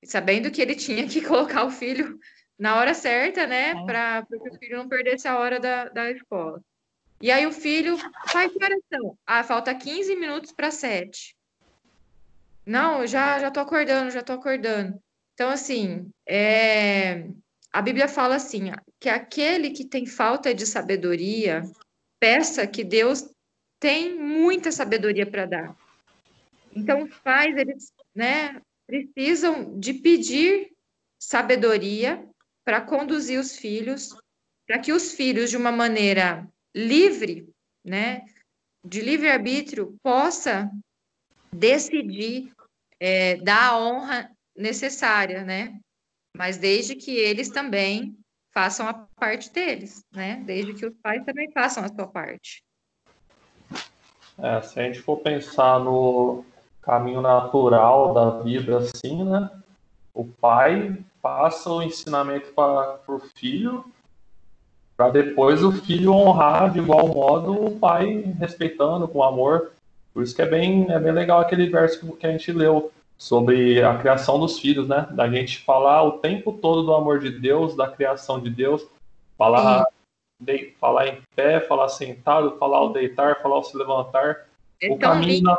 Sabendo que ele tinha que colocar o filho na hora certa, né, para que o filho não perdesse a hora da escola. E aí o filho, pai, que horas são? Ah, falta 15 minutos para 7. Não, eu já tô acordando, já tô acordando. Então, assim, a Bíblia fala assim, que aquele que tem falta de sabedoria, peça que Deus tem muita sabedoria para dar. Então, os pais, eles, né, precisam de pedir sabedoria para conduzir os filhos, para que os filhos, de uma maneira livre, né, de livre-arbítrio, possa decidir dar a honra necessária, né? Mas desde que eles também façam a parte deles, né? Desde que os pais também façam a sua parte. Se a gente for pensar no caminho natural da vida, assim, né? O pai passa o ensinamento para o filho, para depois o filho honrar de igual modo o pai, respeitando com amor. Por isso que é bem legal aquele verso que a gente leu sobre a criação dos filhos, né? Da gente falar o tempo todo do amor de Deus, da criação de Deus, falar, falar em pé, falar sentado, falar ao deitar, falar ao se levantar. O caminho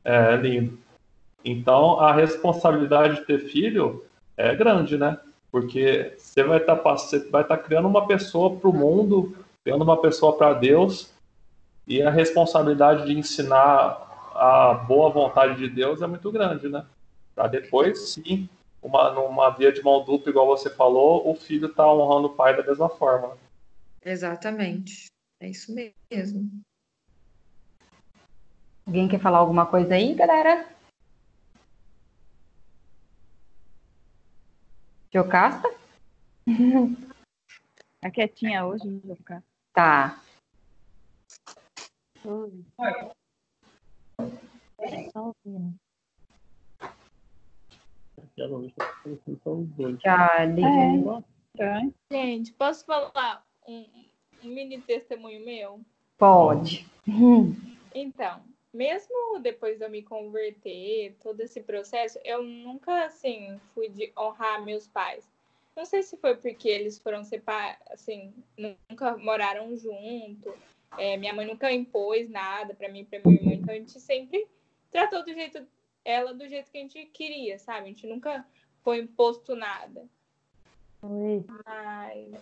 é lindo. Então, a responsabilidade de ter filho é grande, né? Porque você vai estar criando uma pessoa para o mundo, criando uma pessoa para Deus, e a responsabilidade de ensinar a boa vontade de Deus é muito grande, né? Para depois, sim, numa via de mão dupla, igual você falou, o filho está honrando o pai da mesma forma. Exatamente. É isso mesmo. Alguém quer falar alguma coisa aí, galera? Jocasta? Tá quietinha hoje, Jocasta? Tá. Só ouvindo. Gente, posso falar um mini testemunho meu? Pode. Então, mesmo depois de eu me converter, todo esse processo, eu nunca, assim, fui de honrar meus pais. Não sei se foi porque eles foram separados, assim, nunca moraram junto. Minha mãe nunca impôs nada para mim e para minha irmã, então a gente sempre tratou ela do jeito que a gente queria, sabe? A gente nunca foi imposto nada. Mas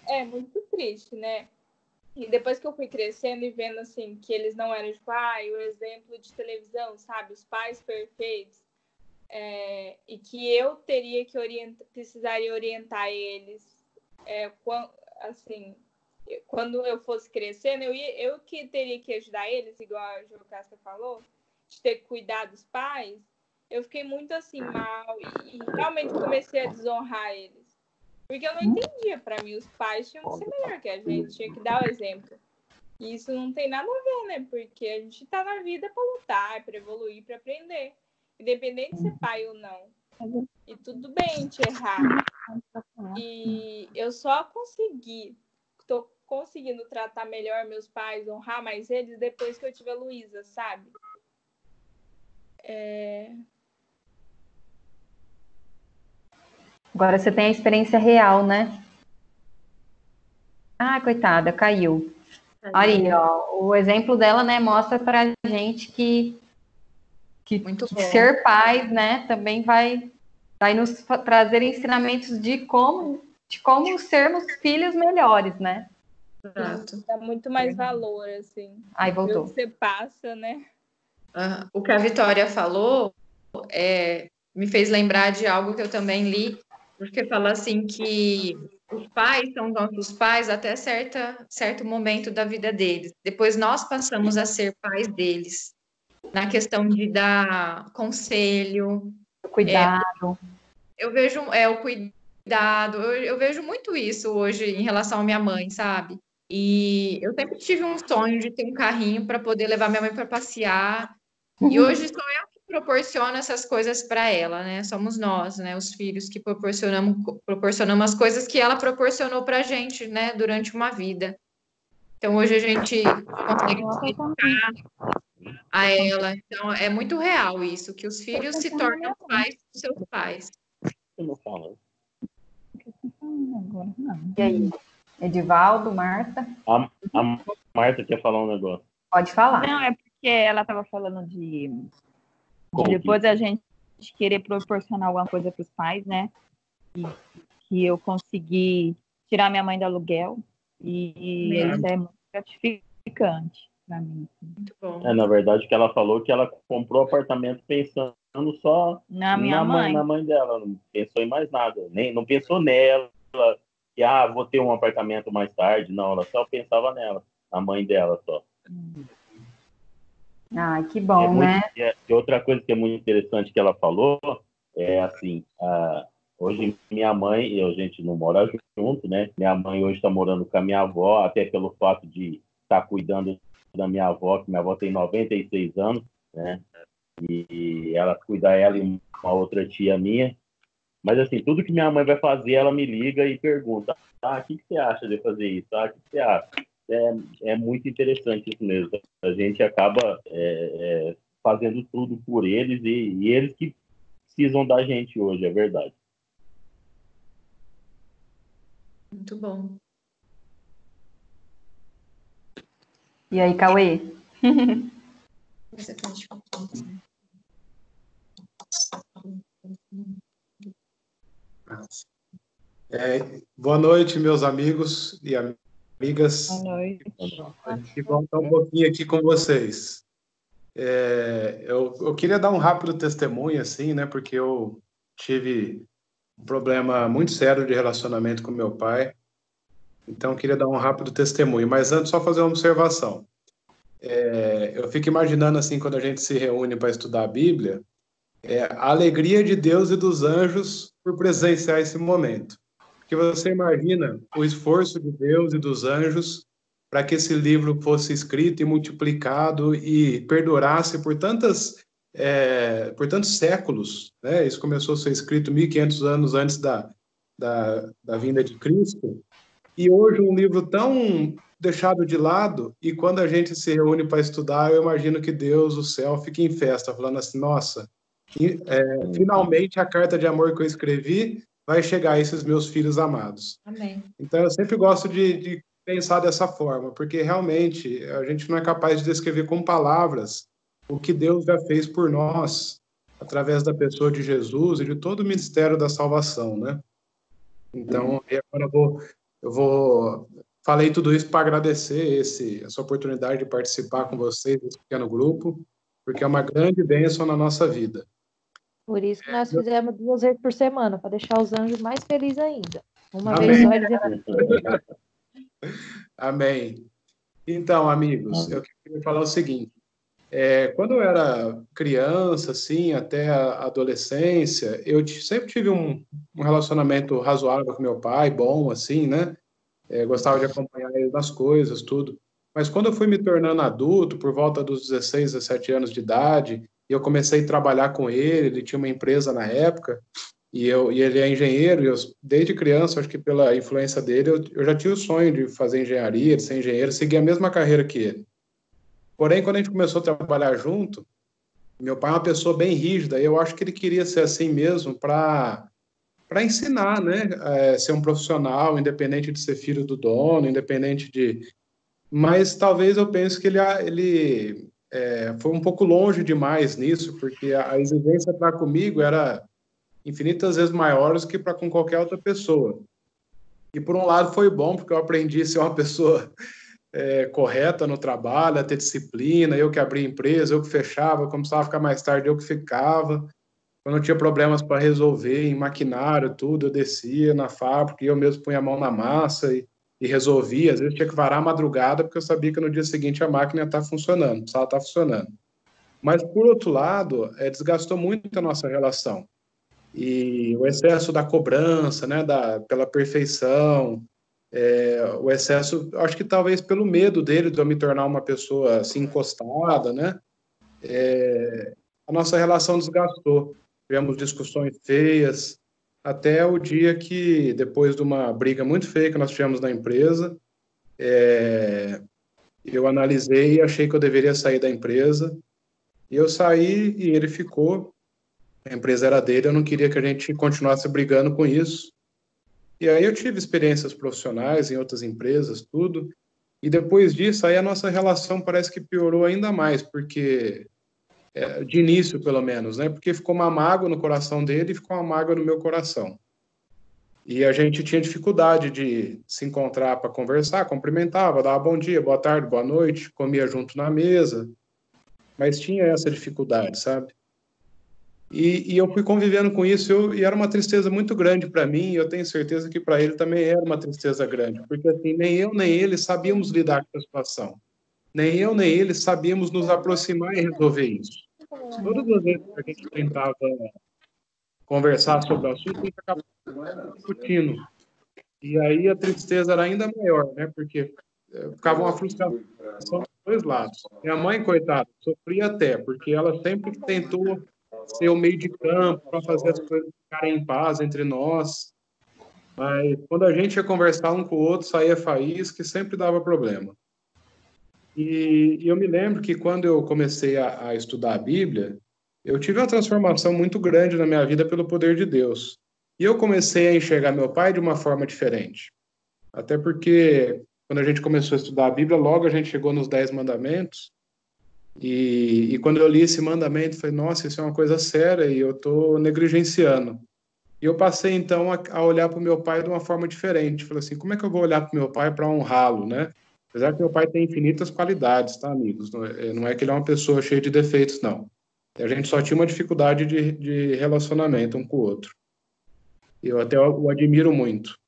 é muito triste, né? E depois que eu fui crescendo e vendo, assim, que eles não eram, tipo, o exemplo de televisão, sabe? Os pais perfeitos. E que eu teria que precisaria orientar eles. Quando eu fosse crescendo, eu que teria que ajudar eles, igual a Jocasta falou, de ter que cuidar dos pais. Eu fiquei muito, assim, mal e realmente comecei a desonrar eles. Porque eu não entendia, para mim, os pais tinham que ser melhor que a gente, tinha que dar o exemplo. E isso não tem nada a ver, né? Porque a gente tá na vida para lutar, para evoluir, para aprender. Independente de ser pai ou não. E tudo bem a gente errar. E eu só consegui conseguindo tratar melhor meus pais, honrar mais eles depois que eu tive a Luísa, sabe? Agora você tem a experiência real, né? Ah, coitada, caiu. Aí, ó, o exemplo dela, né, mostra pra gente que Muito bom. ser pais, né, também vai nos trazer ensinamentos de como sermos filhos melhores, né? Exato. Dá muito mais valor, assim. Aí voltou. O que você passa, né? O que a Vitória falou me fez lembrar de algo que eu também li, porque fala assim que os pais são nossos pais até certo momento da vida deles. Depois nós passamos a ser pais deles, na questão de dar conselho. Cuidado. Eu vejo o cuidado, eu vejo muito isso hoje em relação à minha mãe, sabe? E eu sempre tive um sonho de ter um carrinho para poder levar minha mãe para passear. E hoje sou eu que proporciono essas coisas para ela, né? Somos nós, né? Os filhos que proporcionamos as coisas que ela proporcionou para a gente, né? Durante uma vida. Então hoje a gente consegue dedicar a ela. Então é muito real isso, que os filhos se tornam pais dos seus pais. Eu não falo. E aí? Edivaldo, Marta? A Marta quer falar um negócio. Pode falar. Não, é porque ela estava falando de depois a gente querer proporcionar alguma coisa para os pais, né? E que eu consegui tirar minha mãe do aluguel e isso é muito gratificante para mim. Muito bom. Na verdade, que ela falou que ela comprou o apartamento pensando só na minha mãe. Na mãe dela, não pensou em mais nada, nem não pensou nela, que vou ter um apartamento mais tarde, não, ela só pensava nela, na mãe dela só. Ai, que bom, né? E outra coisa que é muito interessante que ela falou é assim, hoje minha mãe, a gente não mora junto, né? Minha mãe hoje está morando com a minha avó, até pelo fato de estar cuidando da minha avó, que minha avó tem 96 anos, né? E ela cuida ela e uma outra tia minha. Mas assim, tudo que minha mãe vai fazer, ela me liga e pergunta: o que você acha de fazer isso? O que você acha? É muito interessante isso mesmo. A gente acaba fazendo tudo por eles e eles que precisam da gente hoje, é verdade. Muito bom. E aí, Cauê? Boa noite, meus amigos e amigas. Boa noite. Que bom estar um pouquinho aqui com vocês. Eu queria dar um rápido testemunho, assim, né? Porque eu tive um problema muito sério de relacionamento com meu pai. Então, eu queria dar um rápido testemunho. Mas antes, só fazer uma observação. Eu fico imaginando, assim, quando a gente se reúne para estudar a Bíblia, a alegria de Deus e dos anjos por presenciar esse momento. Porque você imagina o esforço de Deus e dos anjos para que esse livro fosse escrito e multiplicado e perdurasse por tantos séculos, né? Isso começou a ser escrito 1.500 anos antes da vinda de Cristo. E hoje um livro tão deixado de lado, e quando a gente se reúne para estudar, eu imagino que Deus, o céu, fica em festa, falando assim: nossa, finalmente a carta de amor que eu escrevi vai chegar a esses meus filhos amados. Amém. Então eu sempre gosto de pensar dessa forma, porque realmente a gente não é capaz de descrever com palavras o que Deus já fez por nós, através da pessoa de Jesus e de todo o ministério da salvação, né? Então, agora falei tudo isso para agradecer essa oportunidade de participar com vocês desse pequeno grupo, porque é uma grande bênção na nossa vida. Por isso que nós fizemos 2 vezes por semana, para deixar os anjos mais felizes ainda. Uma Amém. vez só eles... Amém. Então, amigos, eu queria falar o seguinte. Quando eu era criança, assim, até a adolescência, eu sempre tive um relacionamento razoável com meu pai, bom, assim, né? Gostava de acompanhar ele nas coisas, tudo. Mas quando eu fui me tornando adulto, por volta dos 16, 17 anos de idade, e eu comecei a trabalhar com ele tinha uma empresa na época, E ele é engenheiro, e desde criança, acho que pela influência dele, eu já tinha o sonho de fazer engenharia, de ser engenheiro, seguir a mesma carreira que ele. Porém, quando a gente começou a trabalhar junto, meu pai é uma pessoa bem rígida, e eu acho que ele queria ser assim mesmo para ensinar, né? Ser um profissional, independente de ser filho do dono, independente de... Mas talvez eu pense que ele foi um pouco longe demais nisso, porque a exigência para comigo era infinitas vezes maiores que para com qualquer outra pessoa. E por um lado foi bom, porque eu aprendi a ser uma pessoa correta no trabalho, a ter disciplina, eu que abria empresa, eu que fechava, começava a ficar mais tarde, eu que ficava. Quando eu tinha problemas para resolver em maquinário, tudo, eu descia na fábrica e eu mesmo punha a mão na massa e resolvia. Às vezes tinha que varar a madrugada, porque eu sabia que no dia seguinte a máquina ia estar funcionando, precisava estar funcionando. Mas, por outro lado, desgastou muito a nossa relação. E o excesso da cobrança, né, pela perfeição, o excesso, acho que talvez pelo medo dele de eu me tornar uma pessoa assim encostada, né, a nossa relação desgastou. Tivemos discussões feias, até o dia que, depois de uma briga muito feia que nós tivemos na empresa, eu analisei e achei que eu deveria sair da empresa, e eu saí e ele ficou. A empresa era dele, eu não queria que a gente continuasse brigando com isso. E aí eu tive experiências profissionais em outras empresas, tudo. E depois disso, aí a nossa relação parece que piorou ainda mais, porque, de início pelo menos, né? Porque ficou uma mágoa no coração dele e ficou uma mágoa no meu coração. E a gente tinha dificuldade de se encontrar para conversar, cumprimentava, dava bom dia, boa tarde, boa noite, comia junto na mesa, mas tinha essa dificuldade, sabe? E eu fui convivendo com isso e era uma tristeza muito grande para mim, e eu tenho certeza que para ele também era uma tristeza grande, porque assim, nem eu nem ele sabíamos lidar com a situação. Nem eu nem ele sabíamos nos aproximar e resolver isso. Todas as vezes que a gente tentava conversar sobre o assunto, a gente acabava discutindo. E aí a tristeza era ainda maior, né? Porque ficava uma frustração dos dois lados. Minha mãe, coitada, sofria até, porque ela sempre tentou ser o meio de campo para fazer as coisas ficarem em paz entre nós. Mas quando a gente ia conversar um com o outro, saía faísca e sempre dava problema. E eu me lembro que quando eu comecei a estudar a Bíblia, eu tive uma transformação muito grande na minha vida pelo poder de Deus. E eu comecei a enxergar meu pai de uma forma diferente. Até porque, quando a gente começou a estudar a Bíblia, logo a gente chegou nos 10 mandamentos. E quando eu li esse mandamento, eu falei, nossa, isso é uma coisa séria e eu estou negligenciando. E eu passei, então, a olhar para o meu pai de uma forma diferente. Falei assim, como é que eu vou olhar para o meu pai para honrá-lo, né? Apesar que meu pai tem infinitas qualidades, tá, amigos? Não é que ele é uma pessoa cheia de defeitos, não. A gente só tinha uma dificuldade de relacionamento um com o outro. Eu até o admiro muito.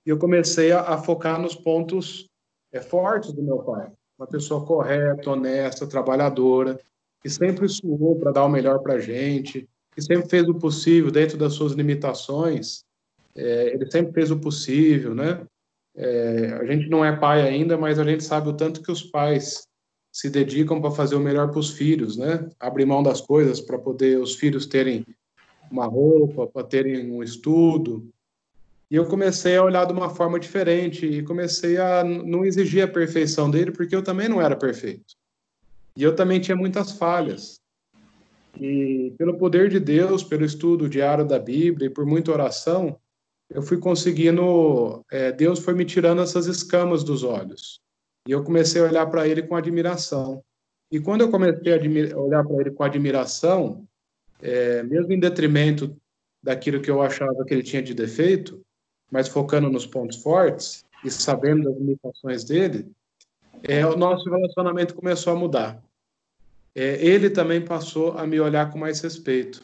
E eu comecei a focar nos pontos fortes do meu pai. Uma pessoa correta, honesta, trabalhadora, que sempre suou para dar o melhor para a gente, que sempre fez o possível dentro das suas limitações. Ele sempre fez o possível, né? A gente não é pai ainda, mas a gente sabe o tanto que os pais se dedicam para fazer o melhor para os filhos, né? Abrir mão das coisas para poder os filhos terem uma roupa, para terem um estudo. E eu comecei a olhar de uma forma diferente e comecei a não exigir a perfeição dele, porque eu também não era perfeito. E eu também tinha muitas falhas. E pelo poder de Deus, pelo estudo diário da Bíblia e por muita oração, eu fui conseguindo, Deus foi me tirando essas escamas dos olhos. E eu comecei a olhar para ele com admiração. E quando eu comecei a olhar para ele com admiração, mesmo em detrimento daquilo que eu achava que ele tinha de defeito, mas focando nos pontos fortes e sabendo das limitações dele, o nosso relacionamento começou a mudar. Ele também passou a me olhar com mais respeito.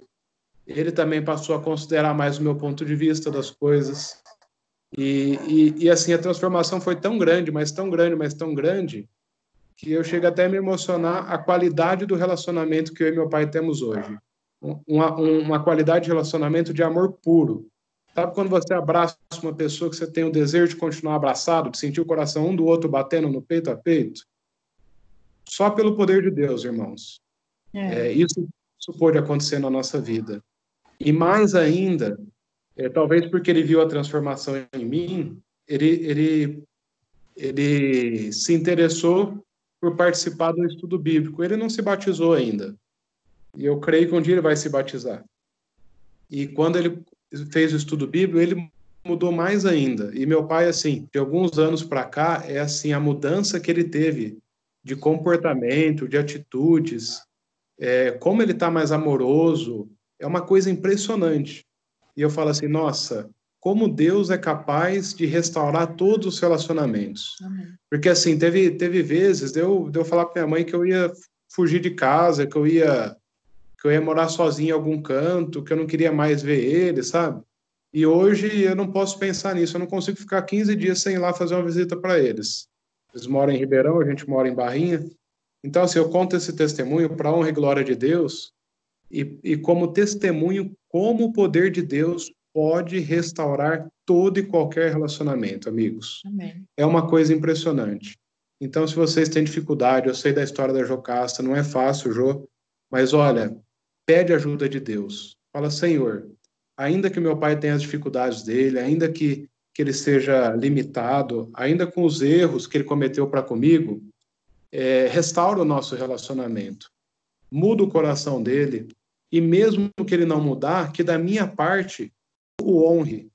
Ele também passou a considerar mais o meu ponto de vista das coisas. E assim, a transformação foi tão grande, mas tão grande, mas tão grande, que eu chego até a me emocionar a qualidade do relacionamento que eu e meu pai temos hoje. Uma qualidade de relacionamento de amor puro. Sabe quando você abraça uma pessoa que você tem o desejo de continuar abraçado, de sentir o coração um do outro batendo no peito a peito? Só pelo poder de Deus, irmãos. Isso pôde acontecer na nossa vida. E mais ainda, talvez porque ele viu a transformação em mim, ele se interessou por participar do estudo bíblico. Ele não se batizou ainda. E eu creio que um dia ele vai se batizar. E quando ele fez o estudo bíblico, ele mudou mais ainda. E meu pai, assim, de alguns anos para cá, é assim, a mudança que ele teve de comportamento, de atitudes, como ele está mais amoroso, é uma coisa impressionante. E eu falo assim, nossa, como Deus é capaz de restaurar todos os relacionamentos. Amém. Porque, assim, teve vezes de eu falar para minha mãe que eu ia fugir de casa, que eu ia morar sozinho em algum canto, que eu não queria mais ver ele, sabe? E hoje eu não posso pensar nisso, eu não consigo ficar 15 dias sem ir lá fazer uma visita para eles. Eles moram em Ribeirão, a gente mora em Barrinha. Então, assim, eu conto esse testemunho para a honra e glória de Deus e como testemunho como o poder de Deus pode restaurar todo e qualquer relacionamento, amigos. Amém. É uma coisa impressionante. Então, se vocês têm dificuldade, eu sei da história da Jocasta, não é fácil, Jô, mas olha, pede ajuda de Deus. Fala, Senhor, ainda que meu pai tenha as dificuldades dele, ainda que ele seja limitado, ainda com os erros que ele cometeu para comigo, restaura o nosso relacionamento. Muda o coração dele, e mesmo que ele não mudar, que da minha parte o honre.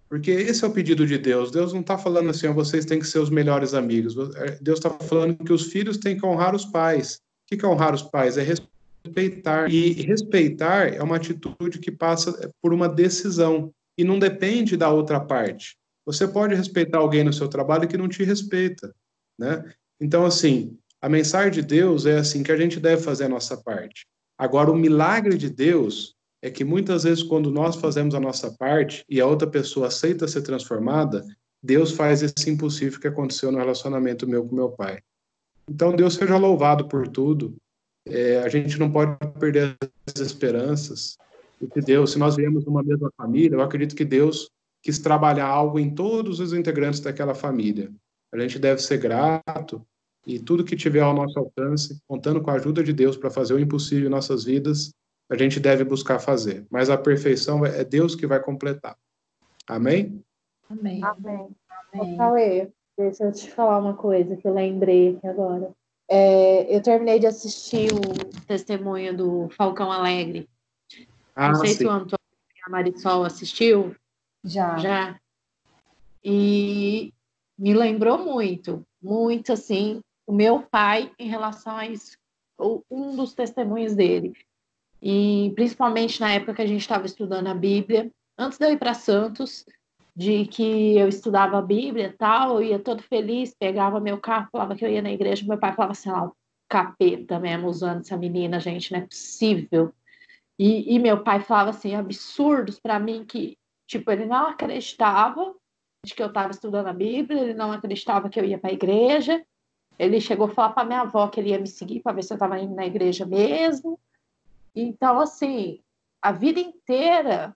Porque esse é o pedido de Deus. Deus não está falando assim, vocês têm que ser os melhores amigos. Deus está falando que os filhos têm que honrar os pais. O que é honrar os pais? É respeitar. E respeitar é uma atitude que passa por uma decisão. E não depende da outra parte. Você pode respeitar alguém no seu trabalho que não te respeita, né? Então, assim, a mensagem de Deus é assim, que a gente deve fazer a nossa parte. Agora, o milagre de Deus é que muitas vezes quando nós fazemos a nossa parte e a outra pessoa aceita ser transformada, Deus faz esse impossível que aconteceu no relacionamento meu com meu pai. Então, Deus seja louvado por tudo. A gente não pode perder as esperanças. Porque Deus, se nós viemos de uma mesma família, eu acredito que Deus quis trabalhar algo em todos os integrantes daquela família. A gente deve ser grato e tudo que tiver ao nosso alcance, contando com a ajuda de Deus para fazer o impossível em nossas vidas, a gente deve buscar fazer. Mas a perfeição é Deus que vai completar. Amém? Amém. Amém. Amém. Ô, Cauê, deixa eu te falar uma coisa que eu lembrei aqui agora. Eu terminei de assistir o testemunho do Falcão Alegre. Não sei sim. se o Antônio e a Marisol assistiu. Já. Já. E me lembrou muito, muito assim, o meu pai em relação a isso, um dos testemunhos dele. E principalmente na época que a gente estava estudando a Bíblia, antes de eu ir para Santos, de que eu estudava a Bíblia e tal, eu ia todo feliz, pegava meu carro, falava que eu ia na igreja, meu pai falava assim, o capeta mesmo usando essa menina, gente, não é possível. E meu pai falava assim, absurdos para mim, que tipo, ele não acreditava de que eu estava estudando a Bíblia, ele não acreditava que eu ia para a igreja, ele chegou a falar para minha avó que ele ia me seguir para ver se eu estava indo na igreja mesmo. Então, assim, a vida inteira,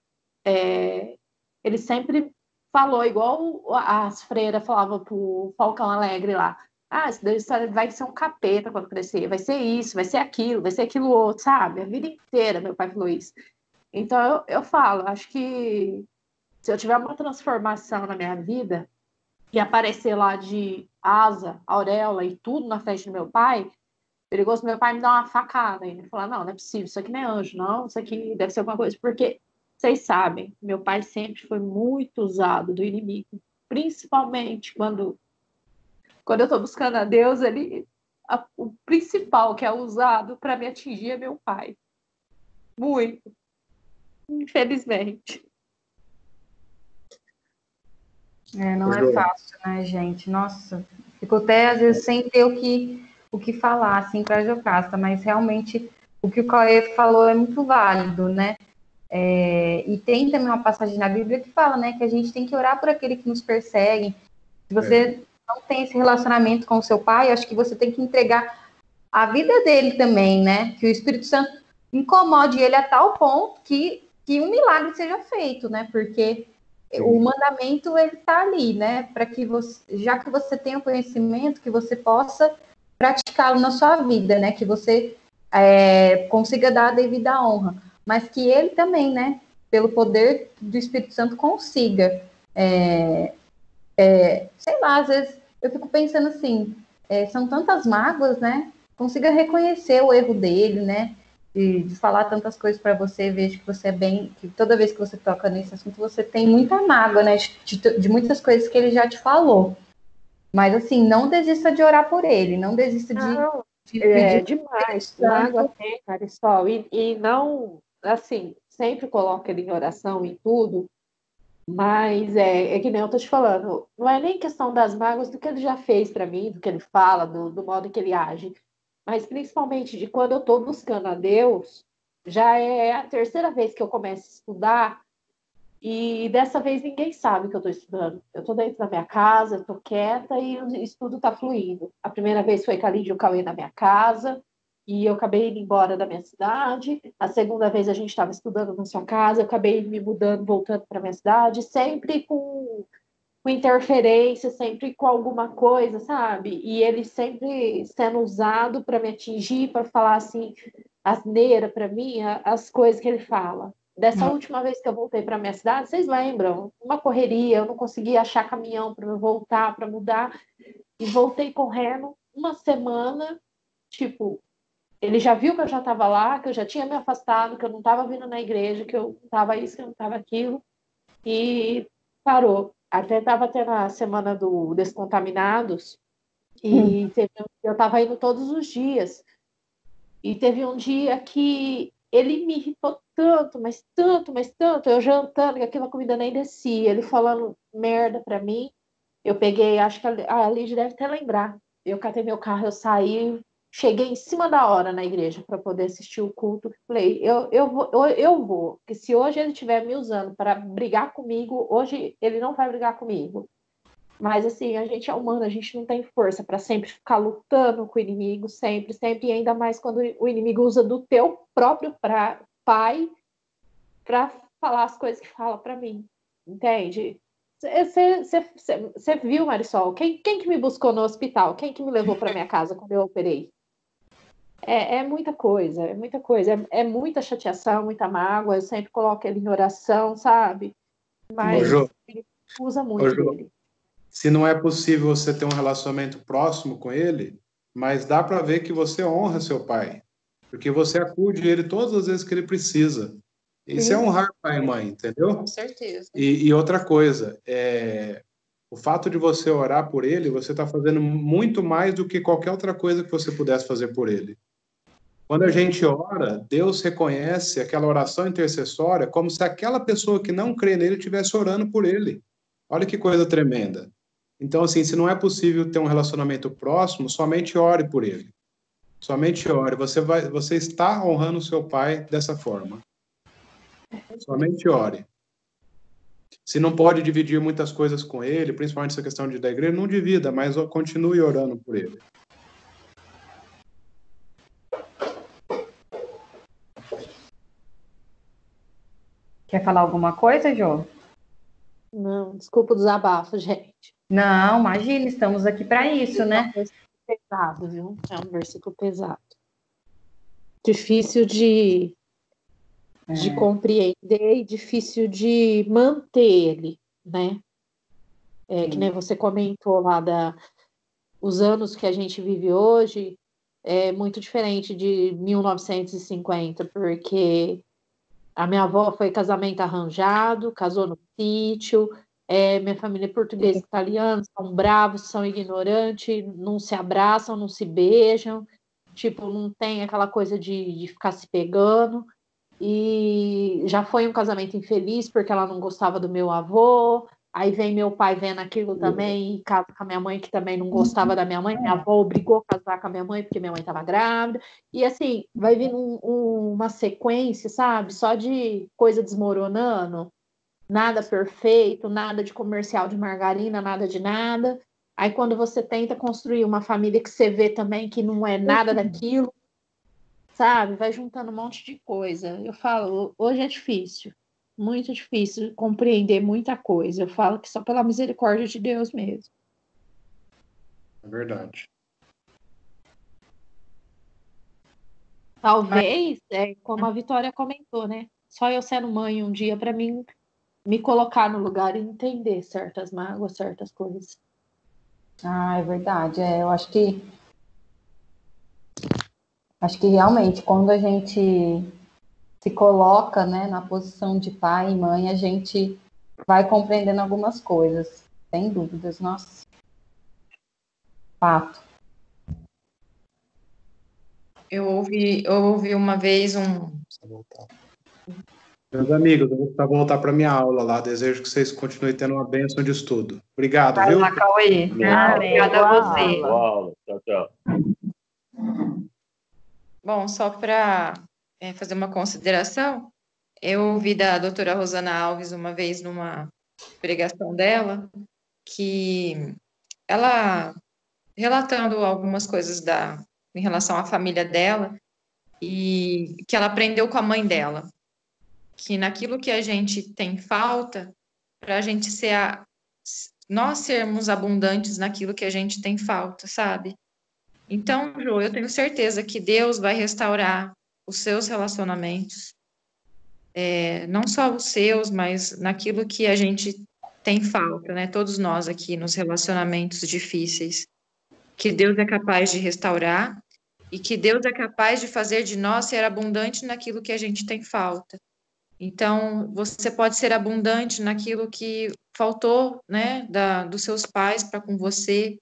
ele sempre falou, igual as freiras falavam pro Falcão Alegre lá, isso daí vai ser um capeta quando crescer, vai ser isso, vai ser aquilo outro, sabe? A vida inteira meu pai falou isso. Então, eu falo, acho que se eu tiver uma transformação na minha vida e aparecer lá de asa, auréola e tudo na frente do meu pai, perigoso meu pai me dar uma facada e falar, não é possível, isso aqui não é anjo, não, isso aqui deve ser alguma coisa, porque vocês sabem, meu pai sempre foi muito usado do inimigo, principalmente quando eu estou buscando a Deus, o principal que é usado para me atingir é meu pai. Muito. Infelizmente. Não é fácil, né, gente? Nossa, fico até às vezes sem ter o que falar, assim, para a Jocasta, mas realmente o que o Cauê falou é muito válido, né? E tem também uma passagem na Bíblia que fala, né, que a gente tem que orar por aquele que nos persegue. Se você não tem esse relacionamento com o seu pai, acho que você tem que entregar a vida dele também, né? Que o Espírito Santo incomode ele a tal ponto que um milagre seja feito, né? Porque o mandamento, ele está ali, né? Para que você, já que você tem o conhecimento, que você possa praticá-lo na sua vida, né? Que você consiga dar a devida honra. Mas que ele também, né? pelo poder do Espírito Santo, consiga. Sei lá, às vezes eu fico pensando assim, são tantas mágoas, né? Consiga reconhecer o erro dele, né? De falar tantas coisas para você, vejo que você é bem, que toda vez que você toca nesse assunto, você tem muita mágoa, né? De muitas coisas que ele já te falou. Mas assim, não desista de orar por ele, não desista Não, de é pedir demais. Mágoa tanto. tem, Marisol. E não, assim, sempre coloca ele em oração e tudo, mas é que nem eu tô te falando, não é nem questão das mágoas do que ele já fez para mim, do que ele fala, do modo que ele age, mas principalmente de quando eu tô buscando a Deus, já é a terceira vez que eu começo a estudar. E dessa vez ninguém sabe que eu estou estudando. Eu estou dentro da minha casa, estou quieta e o estudo está fluindo. A primeira vez foi com a Lídia e o Cauê na minha casa, e eu acabei indo embora da minha cidade. A segunda vez a gente estava estudando na sua casa, eu acabei me mudando, voltando para minha cidade, sempre com interferência, sempre com alguma coisa, sabe? E ele sempre sendo usado para me atingir, para falar assim, asneira para mim, as coisas que ele fala. Dessa última vez que eu voltei para minha cidade, vocês lembram? Uma correria, eu não conseguia achar caminhão para eu voltar, para mudar, e voltei correndo uma semana, tipo, ele já viu que eu já estava lá, que eu já tinha me afastado, que eu não estava vindo na igreja, que eu não estava isso, que eu não estava aquilo, e parou. Até estava tendo a semana do Descontaminados, e eu estava indo todos os dias. E teve um dia que ele me irritou tanto, mas tanto, mas tanto, eu jantando, que aquela comida nem descia, ele falando merda pra mim. Eu peguei, acho que a Lídia deve até lembrar. Eu catei meu carro, eu saí, cheguei em cima da hora na igreja para poder assistir o culto. Falei, eu vou, porque se hoje ele estiver me usando para brigar comigo, hoje ele não vai brigar comigo. Mas assim, a gente é humano, a gente não tem força para sempre ficar lutando com o inimigo, sempre, sempre, e ainda mais quando o inimigo usa do teu próprio pai para falar as coisas que fala para mim, entende? Você viu, Marisol? Quem que me buscou no hospital? Quem que me levou para minha casa quando eu operei? É muita coisa, é muita coisa, é muita chateação, muita mágoa. Eu sempre coloco ele em oração, sabe? Mas Jô, ele usa muito Jô, dele. se não é possível você ter um relacionamento próximo com ele, mas dá para ver que você honra seu pai, porque você acude ele todas as vezes que ele precisa. Isso é Sim. honrar pai e mãe, entendeu? Com certeza. E outra coisa, o fato de você orar por ele, você está fazendo muito mais do que qualquer outra coisa que você pudesse fazer por ele. Quando a gente ora, Deus reconhece aquela oração intercessória como se aquela pessoa que não crê nele estivesse orando por ele. Olha que coisa tremenda. Então, assim, se não é possível ter um relacionamento próximo, somente ore por ele. Somente ore. Você está honrando o seu pai dessa forma. Somente ore. Se não pode dividir muitas coisas com ele, principalmente essa questão da igreja, não divida, mas continue orando por ele. Quer falar alguma coisa, Jô? Não, desculpa o desabafo, gente. Não, imagina, estamos aqui para isso, né? É um versículo pesado, viu? É um versículo pesado. Difícil de compreender e difícil de manter ele, né? Que nem você comentou lá os anos que a gente vive hoje, é muito diferente de 1950, porque a minha avó foi casamento arranjado, casou no sítio, minha família é portuguesa e italiana, são bravos, são ignorantes, não se abraçam, não se beijam, tipo, não tem aquela coisa de ficar se pegando. E já foi um casamento infeliz porque ela não gostava do meu avô. Aí vem meu pai vendo aquilo também e casa com a minha mãe, que também não gostava da minha mãe. Minha avó obrigou a casar com a minha mãe porque minha mãe estava grávida. E assim, vai vindo uma sequência, sabe? Só de coisa desmoronando. Nada perfeito, nada de comercial de margarina, nada de nada. Aí quando você tenta construir uma família que você vê também que não é nada daquilo, sabe? Vai juntando um monte de coisa. Eu falo, hoje é difícil, muito difícil compreender muita coisa. Eu falo que só pela misericórdia de Deus mesmo. É verdade. Talvez, como a Vitória comentou, né? só eu sendo mãe um dia para mim me colocar no lugar e entender certas mágoas, certas coisas. Ah, é verdade. Eu acho que realmente quando a gente se coloca, né, na posição de pai e mãe, a gente vai compreendendo algumas coisas, sem dúvidas, nossa. Fato. Eu ouvi uma vez Meus amigos, eu vou voltar para minha aula lá. Desejo que vocês continuem tendo uma bênção de estudo. Obrigado, Vai viu? lá, Cauê. Obrigada a você. Boa aula. Tchau, tchau. Bom, só para fazer uma consideração, eu ouvi da doutora Rosana Alves uma vez numa pregação dela, que ela relatando algumas coisas em relação à família dela e que ela aprendeu com a mãe dela, que naquilo que a gente tem falta, para a gente nós sermos abundantes naquilo que a gente tem falta, sabe? Então, Ju, eu tenho certeza que Deus vai restaurar os seus relacionamentos, não só os seus, mas naquilo que a gente tem falta, né? Todos nós aqui nos relacionamentos difíceis, que Deus é capaz de restaurar e que Deus é capaz de fazer de nós ser abundante naquilo que a gente tem falta. Então, você pode ser abundante naquilo que faltou, né, dos seus pais para com você.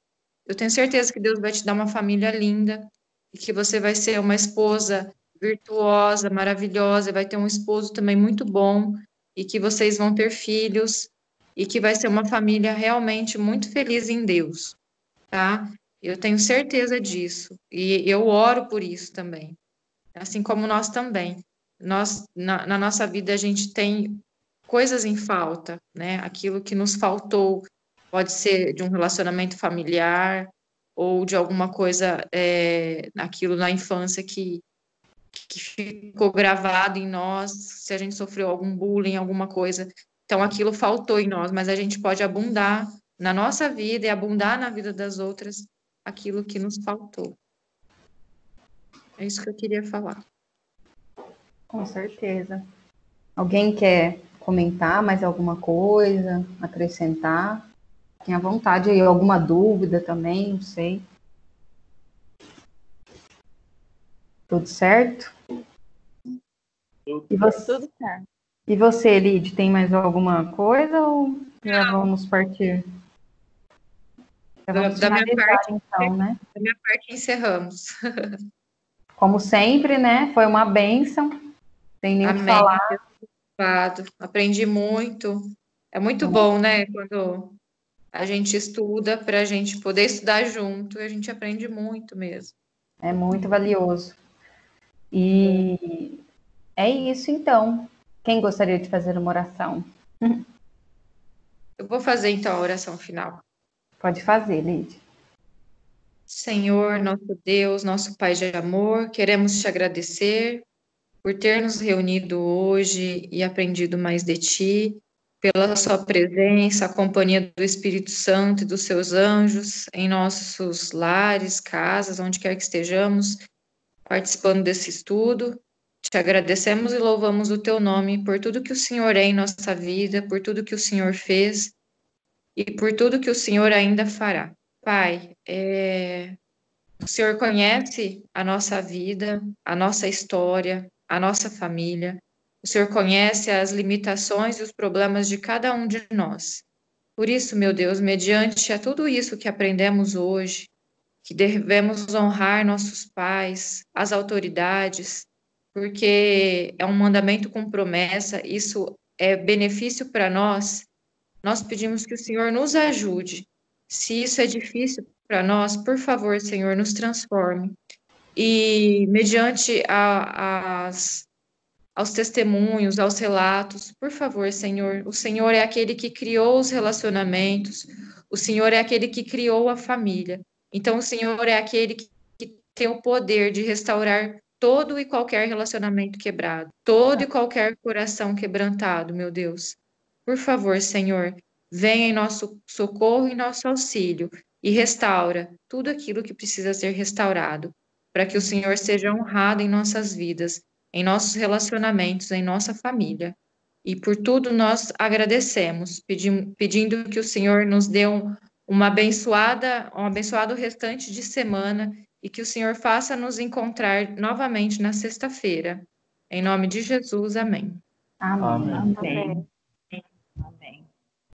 Eu tenho certeza que Deus vai te dar uma família linda e que você vai ser uma esposa virtuosa, maravilhosa, vai ter um esposo também muito bom e que vocês vão ter filhos e que vai ser uma família realmente muito feliz em Deus, tá? Eu tenho certeza disso e eu oro por isso também, assim como nós também. Nós, na nossa vida, a gente tem coisas em falta, né? Aquilo que nos faltou pode ser de um relacionamento familiar ou de alguma coisa, aquilo na infância que ficou gravado em nós, se a gente sofreu algum bullying, alguma coisa. Então, aquilo faltou em nós, mas a gente pode abundar na nossa vida e abundar na vida das outras aquilo que nos faltou. É isso que eu queria falar. Com certeza. Alguém quer comentar mais alguma coisa, acrescentar? Fiquem à vontade aí, alguma dúvida também, não sei. Tudo certo? Tudo certo. E você, Lid, tem mais alguma coisa ou já vamos partir? Já vamos Da minha finalizar, parte, então, né? Da minha parte, encerramos. Como sempre, né? Foi uma bênção. Tem nem o que Amém. falar. Aprendi muito. É muito bom, né? Quando a gente estuda para a gente poder estudar junto, e a gente aprende muito mesmo. É muito valioso. E é isso, então. Quem gostaria de fazer uma oração? Eu vou fazer, então, a oração final. Pode fazer, Lid. Senhor, nosso Deus, nosso Pai de amor, queremos te agradecer por ter nos reunido hoje e aprendido mais de Ti, pela Sua presença, a companhia do Espírito Santo e dos seus anjos em nossos lares, casas, onde quer que estejamos, participando desse estudo. Te agradecemos e louvamos o Teu nome por tudo que o Senhor é em nossa vida, por tudo que o Senhor fez e por tudo que o Senhor ainda fará. Pai, o Senhor conhece a nossa vida, a nossa história, a nossa família. O Senhor conhece as limitações e os problemas de cada um de nós. Por isso, meu Deus, mediante a tudo isso que aprendemos hoje, que devemos honrar nossos pais, as autoridades, porque é um mandamento com promessa, isso é benefício para nós. Nós pedimos que o Senhor nos ajude. Se isso é difícil para nós, por favor, Senhor, nos transforme. E mediante aos testemunhos, aos relatos, por favor, Senhor, o Senhor é aquele que criou os relacionamentos, o Senhor é aquele que criou a família. Então, o Senhor é aquele que tem o poder de restaurar todo e qualquer relacionamento quebrado, todo e qualquer coração quebrantado, meu Deus. Por favor, Senhor, venha em nosso socorro e nosso auxílio e restaura tudo aquilo que precisa ser restaurado, para que o Senhor seja honrado em nossas vidas. em nossos relacionamentos, em nossa família. E por tudo nós agradecemos, pedindo que o Senhor nos dê um abençoado restante de semana e que o Senhor faça nos encontrar novamente na sexta-feira. Em nome de Jesus, amém. Amém. Amém. Amém.